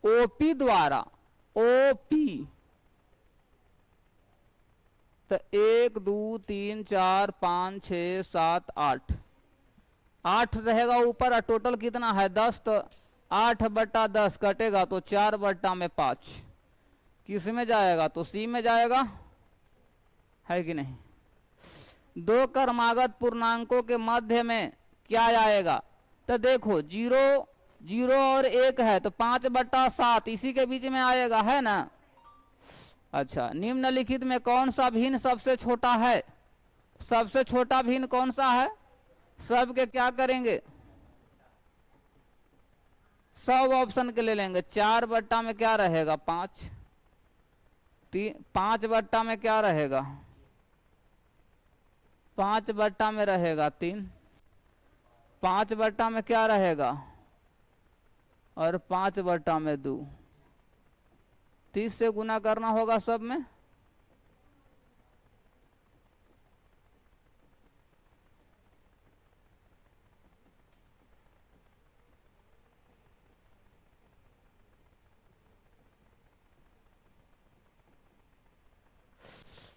Speaker 1: OP द्वारा, OP तो 1 2 3 4 5 6 7 8 8 रहेगा ऊपर, और टोटल कितना है 10, तो 8/10 कटेगा तो 4/5 किस में जाएगा? तो सी में जाएगा, है कि नहीं? दो क्रमागत पूर्णांकों के मध्य में क्या आएगा? तो देखो 0 0 और 1 है तो 5/7 इसी के बीच में आएगा, है ना? अच्छा, निम्नलिखित में कौन सा भिन्न सबसे छोटा है? सबसे छोटा भिन्न कौन सा है? सब के क्या करेंगे? सब ऑप्शन के ले लेंगे। 4 बट्टा में क्या रहेगा? 5। 5 बट्टा में क्या रहेगा? 5 बट्टा में रहेगा 3। 5 बट्टा में क्या रहेगा? और 5 बट्टा में 2। 30 से गुना करना होगा सब में।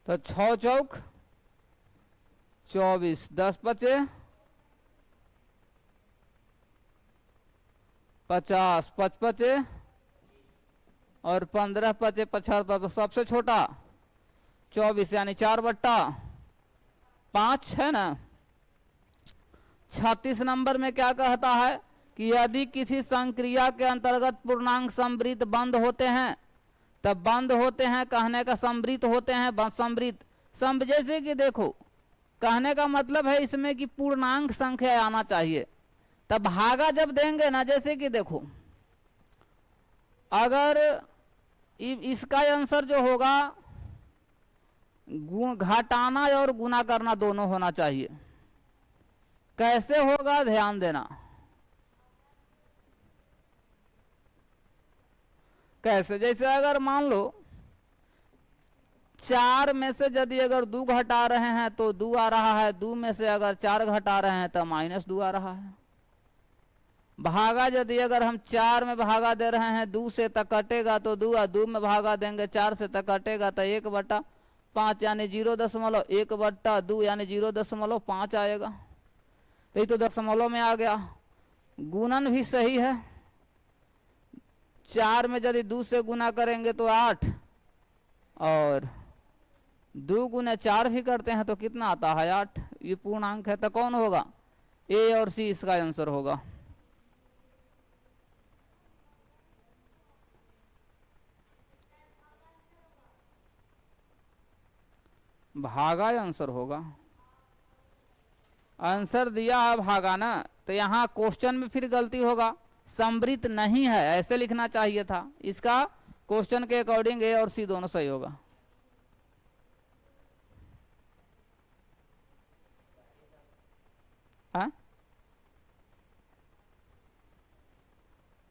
Speaker 1: तो 6 चौक 24, 10 बचे 50, 5 बचे और 15 बचे 75। तो सबसे छोटा 24 यानी 4/5 है ना। 36 नंबर में क्या कहता है कि यदि किसी संक्रिया के अंतर्गत पूर्णांक समवृत्त बंद होते हैं, तब बंद होते हैं कहने का समवृत्त होते हैं समवृत्त सम, जैसे कि देखो कहने का मतलब है इसमें कि पूर्णांक संख्या आना चाहिए। तब भागा जब देंगे ना, जैसे कि देखो अगर इसका आंसर जो होगा घटाना और गुना करना दोनों होना चाहिए। कैसे होगा ध्यान देना। कैसे? जैसे अगर मान लो 4 में से यदि अगर 2 घटा रहे हैं तो 2 आ रहा है, 2 में से अगर 4 घटा रहे हैं तो -2 आ रहा है। भागा यदि अगर हम 4 में भागा दे रहे हैं 2 से तक कटेगा तो 2, और 2 में भागा देंगे 4 से तक कटेगा तो 1/5 यानी 0.1/2 यानी 0.5 आएगा। तो ये तो दशमलव में आ गया। गुणन भी सही है। 4 में यदि 2 से गुना करेंगे तो 8, और 2 गुना 4 भी करते हैं तो कितना आता है? 8। ये पूर्णांक है। तो कौन होगा? ए और सी इसका आंसर होगा। भागा आंसर होगा। आंसर दिया है भागा ना, तो यहाँ क्वेश्चन में फिर गलती होगा। समवृत्त नहीं है ऐसे लिखना चाहिए था। इसका क्वेश्चन के अकॉर्डिंग ए और सी दोनों सही होगा।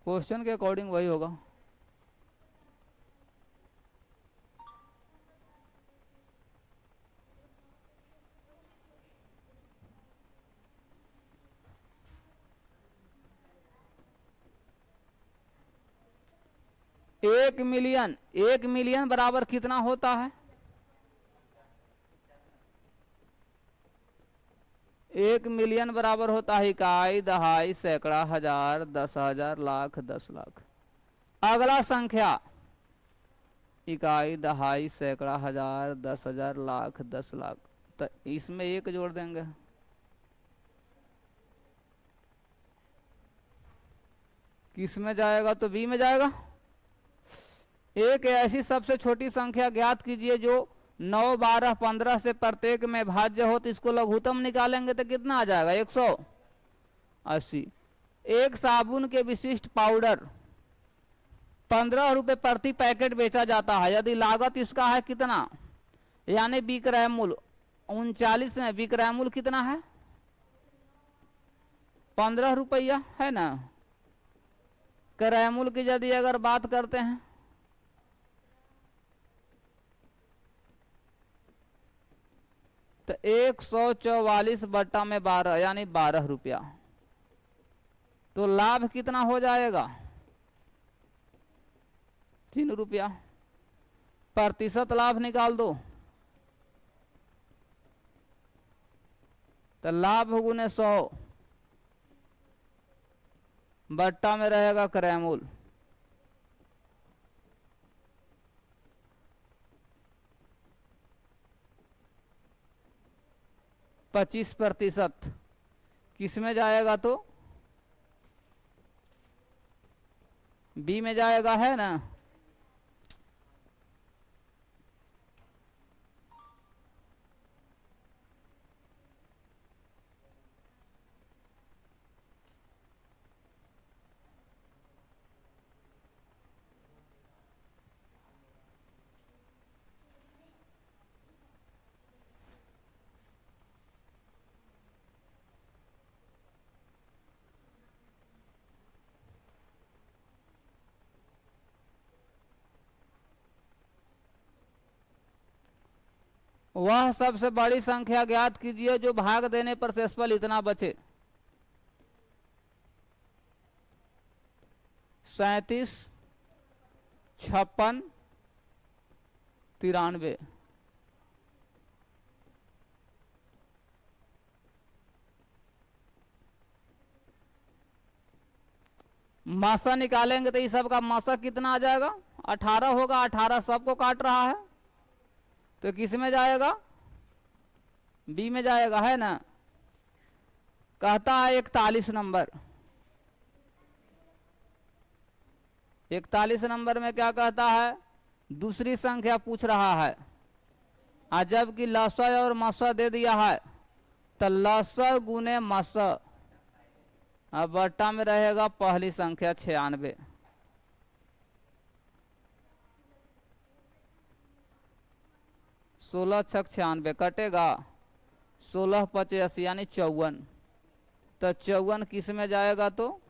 Speaker 1: क्वेश्चन के अकॉर्डिंग वही होगा। 1 मिलियन बराबर कितना होता है? 1 मिलियन बराबर होता है इकाई, दहाई, सैकड़ा, हजार, 10,000, लाख, 10 लाख। अगला संख्या इकाई, दहाई, सैकड़ा, हजार, 10,000, लाख, 10 लाख, तो इसमें 1 जोड़ देंगे। किस में जाएगा? तो बी में जाएगा। एक ऐसी सबसे छोटी संख्या ज्ञात कीजिए जो 9, 12, 15 से प्रत्येक में भाज्य हो, तो इसको लघुत्तम निकालेंगे तो कितना आ जाएगा? 180। एक साबुन के विशिष्ट पाउडर 15 रुपए प्रति पैकेट बेचा जाता है, यदि लागत इसका है कितना, यानी विक्रय मूल्य 39 में विक्रय मूल्य कितना है? 15 रुपया है ना। क्रय मूल्य की यदि अगर बात करते हैं तो 144 बट्टा में 12 यानी 12 रुपया। तो लाभ कितना हो जाएगा? 3 रुपया। प्रतिशत लाभ निकाल दो, तो लाभ गुने 100 बट्टा में रहेगा क्रय मूल्य। %25 किस में जाएगा? तो बी में जाएगा, है ना। वह सबसे बड़ी संख्या ज्ञात कीजिए जो भाग देने पर शेषफल इतना बचे। 37, 56, 93। मासा निकालेंगे तो इस सब का मासा कितना आ जाएगा? 18 होगा। 18 सबको काट रहा है, तो किस में जाएगा? बी में जाएगा, है ना। कहता है 41 नंबर। 41 नंबर में क्या कहता है? दूसरी संख्या पूछ रहा है, और जबकि लसय और मसय दे दिया है, तो लसय गुने मसय, अब बट्टा में रहेगा पहली संख्या 96। 16 छक 96 कटेगा, 16 पचे 80 यानी 54। तो 54 किस में जाएगा? तो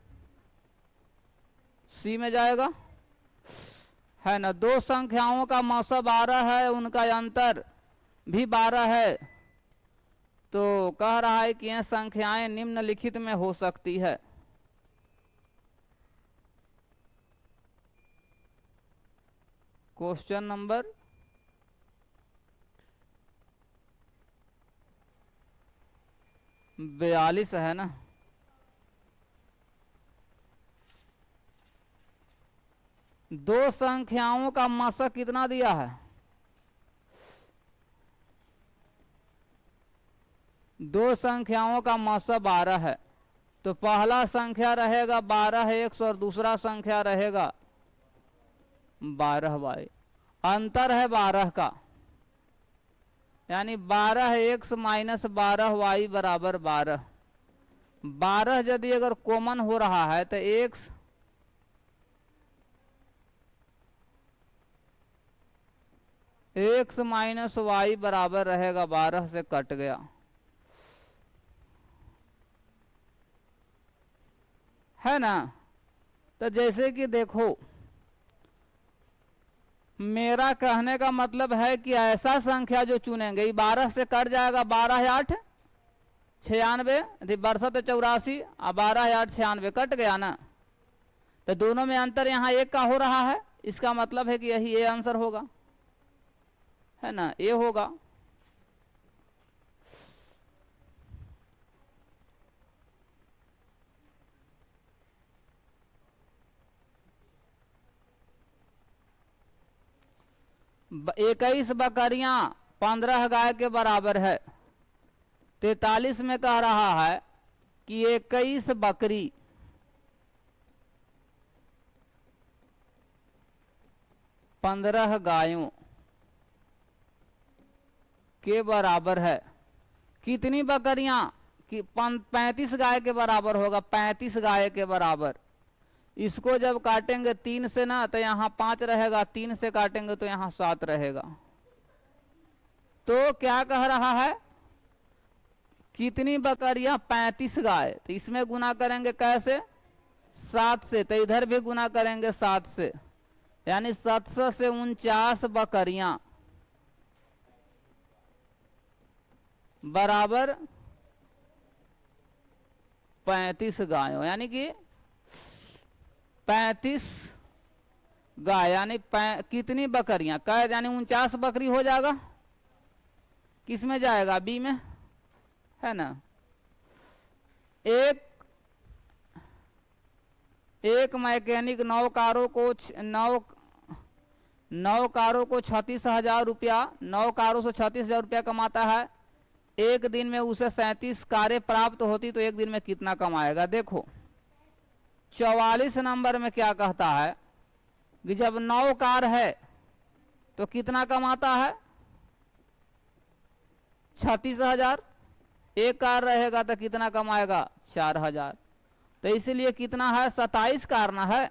Speaker 1: सी में जाएगा, है ना। दो संख्याओं का मौसा 12 है, उनका अंतर भी 12 है, तो कह रहा है कि यह संख्याएं निम्नलिखित में हो सकती है। क्वेश्चन नंबर 42 है ना। दो संख्याओं का मशक कितना दिया है? दो संख्याओं का मशक 12 है, तो पहला संख्या रहेगा 12x और दूसरा संख्या रहेगा 12y। अंतर है 12 का, यानी 12x माइनस 12y बराबर 12। 12 यदि अगर कॉमन हो रहा है तो x माइनस वाई बराबर रहेगा 12 से कट गया। है ना। तो जैसे कि देखो, मेरा कहने का मतलब है कि ऐसा संख्या जो चुनेंगे 12 से कट जाएगा। 12 8 96 बरसत 84 और 12 8 96 कट गया ना। तो दोनों में अंतर यहाँ 1 का हो रहा है, इसका मतलब है कि यही ए आंसर होगा, है ना, ए होगा। इक्कीस बकरियां 15 गाय के बराबर है। 43 में कह रहा है कि 21 बकरी 15 गायों के बराबर है। कितनी बकरियां कि 35 गाय के बराबर होगा, 35 गाय के बराबर। इसको जब काटेंगे 3 से ना तो यहाँ 5 रहेगा, 3 से काटेंगे तो यहाँ 7 रहेगा। तो क्या कह रहा है, कितनी बकरियां 35 गाय, तो इसमें गुना करेंगे कैसे, 7 से, तो इधर भी गुना करेंगे 7 से, यानी 700 से 49 बकरियां बराबर 35 गायों, यानी कि 35 गाय यानी कितनी बकरियां, कैद यानी 49 बकरी हो जाएगा। किस में जाएगा, बी में, है ना। एक मैकेनिक 9 कारों को 36,000 रुपया, 9 कारों से 36,000 रुपया कमाता है। एक दिन में उसे 37 कारें प्राप्त होती तो एक दिन में कितना कमाएगा। देखो 44 नंबर में क्या कहता है कि जब 9 कार है तो कितना कमाता है, 36,000। एक कार रहेगा तो कितना कमाएगा, 4,000। तो इसलिए कितना है, 27 कार ना है।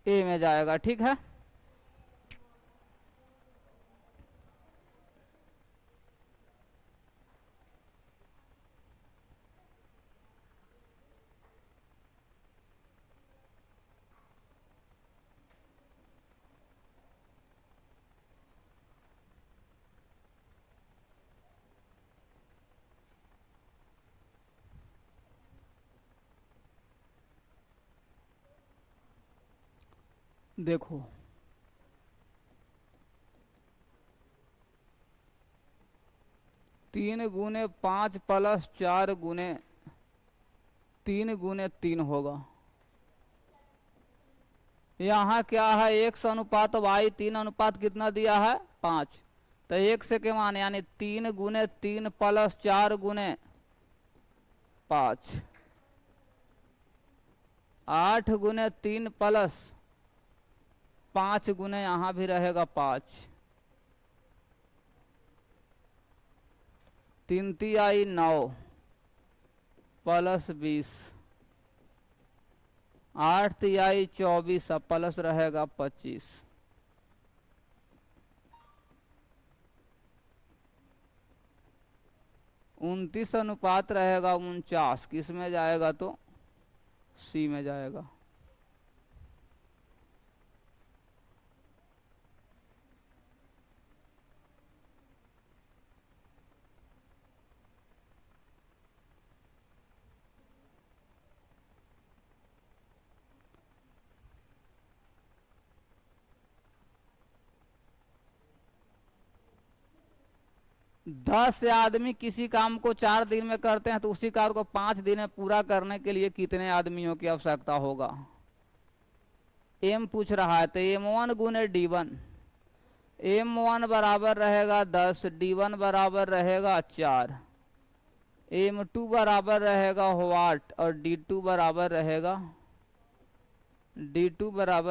Speaker 1: ए में जाएगा, ठीक है। देखो 3 गुने 5 प्लस 4 गुने 3 गुने 3 होगा। यहाँ क्या है, x अनुपात y, 3 अनुपात कितना दिया है, 5। तो एक से के मान यानी 3 गुने 3 प्लस 4 गुने 5, 8 गुने 3 प्लस 5 गुने यहाँ भी रहेगा 5, 3 तिहाई 9 प्लस 20, 8 तिहाई 24 प्लस रहेगा 25। 29 अनुपात रहेगा 49, किस में जाएगा तो सी में जाएगा। दस से आदमी किसी काम को 4 दिन में करते हैं तो उसी कार्य को 5 दिन में पूरा करने के लिए कितने आदमियों की आवश्यकता होगा। एम पूछ रहा है तो M1 गुने D1, M1 बराबर रहेगा 10, D1 बराबर रहेगा 4, M2 बराबर रहेगा वाट और D2 बराबर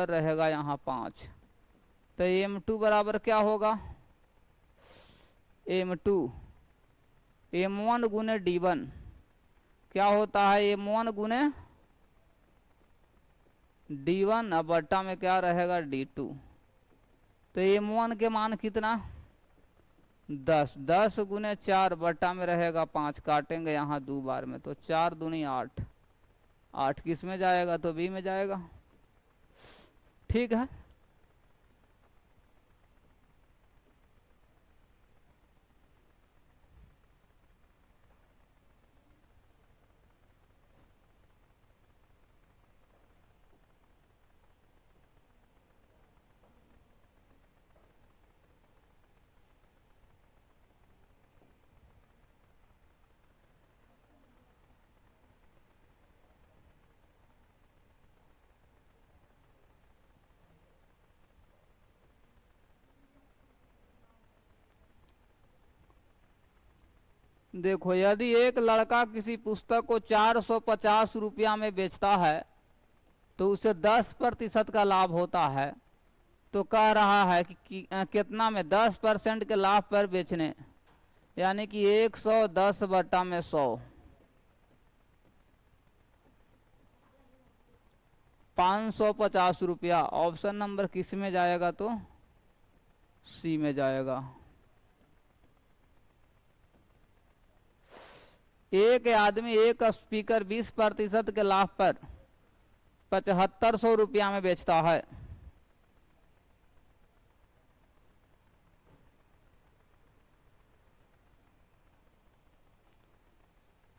Speaker 1: रहेगा यहाँ 5। तो M2 बराबर क्या होगा, M2 M1 गुने D1 क्या होता है, M1 गुने D1 अब बट्टा में क्या रहेगा D2। तो M1 के मान कितना 10, 10 गुने 4 बटा में रहेगा 5, काटेंगे यहाँ 2 बार में, तो 4 दूनी 8, 8 किस में जाएगा तो बी में जाएगा। ठीक है। देखो, यदि एक लड़का किसी पुस्तक को 450 रुपया में बेचता है तो उसे 10% का लाभ होता है। तो कह रहा है कि कितना में 10% के लाभ पर बेचने, यानी कि 110 बटा में 100, 550 रुपया। ऑप्शन नंबर किस में जाएगा तो सी में जाएगा। एक आदमी एक स्पीकर 20% के लाभ पर 7500 रुपया में बेचता है।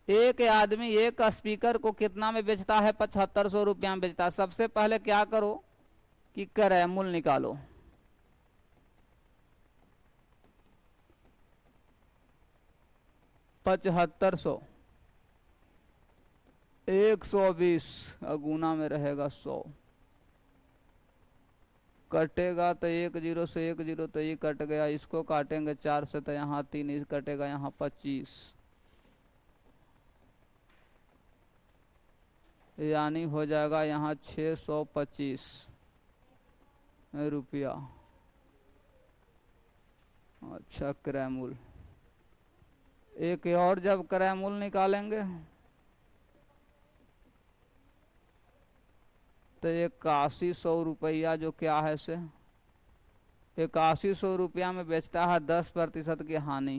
Speaker 1: एक आदमी एक स्पीकर को कितना में बेचता है, 7500 रुपया में बेचता है। सबसे पहले क्या करो कि क्रय मूल्य निकालो। पचहत्तर सौ 120 गुना में रहेगा 100, कटेगा तो 1 0 से 1 0 तो ये कट गया, इसको काटेंगे 4 से तो यहाँ 3, इस कटेगा यहाँ 25, यानी हो जाएगा यहाँ 625 रुपया। अच्छा, क्रय मूल्य। एक और जब क्रय मूल्य निकालेंगे तो 8100 रुपया जो क्या है से 8100 रुपया में बेचता है, 10% की हानि।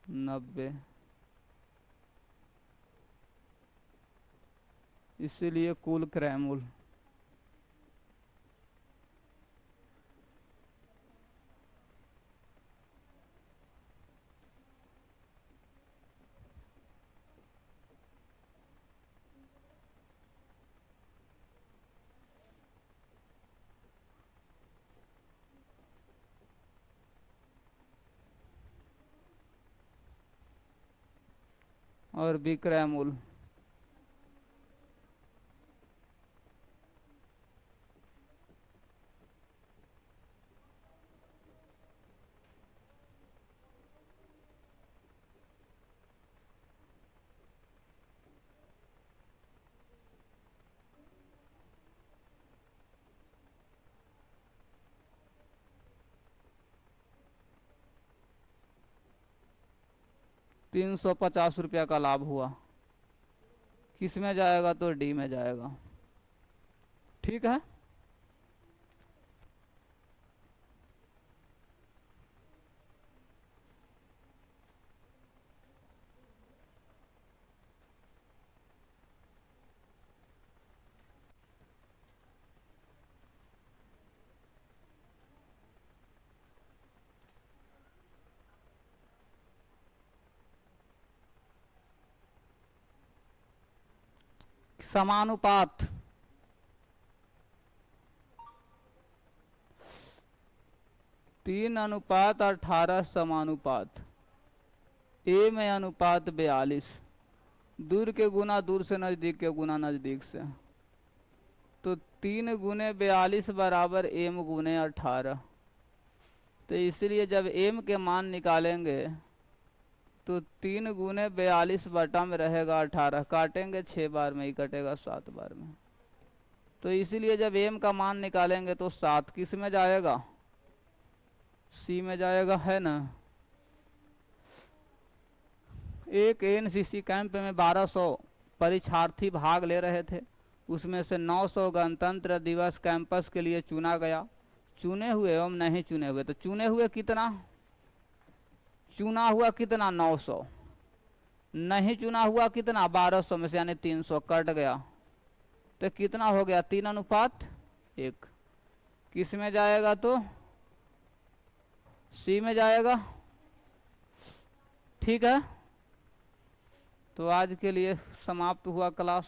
Speaker 1: नब्बे, इसीलिए कुल क्रय मूल्य और विक्रय मूल्य ₹350 का लाभ हुआ। किस में जाएगा तो डी में जाएगा। ठीक है। समानुपात, तीन अनुपात 18 समानुपात, ए में अनुपात 42, दूर के गुना दूर से, नजदीक के गुना नजदीक से, तो 3 गुने 42 बराबर एम गुने 18। तो इसलिए जब एम के मान निकालेंगे तो 3 गुने 42 बटा में रहेगा 18, काटेंगे 6 बार में ही कटेगा 7 बार में। तो इसीलिए जब एम का मान निकालेंगे तो 7 किस में जाएगा, सी में जाएगा, है ना। एक एनसीसी कैंप में 1200 परीक्षार्थी भाग ले रहे थे। उसमें से 900 गणतंत्र दिवस कैंपस के लिए चुना गया। चुने हुए एवं नहीं चुने हुए, तो चुने हुए कितना, चुना हुआ कितना 900, नहीं चुना हुआ कितना 1200 में से, यानी 300 कट गया, तो कितना हो गया 3:1। किस में जाएगा, तो सी में जाएगा। ठीक है, तो आज के लिए समाप्त हुआ क्लास।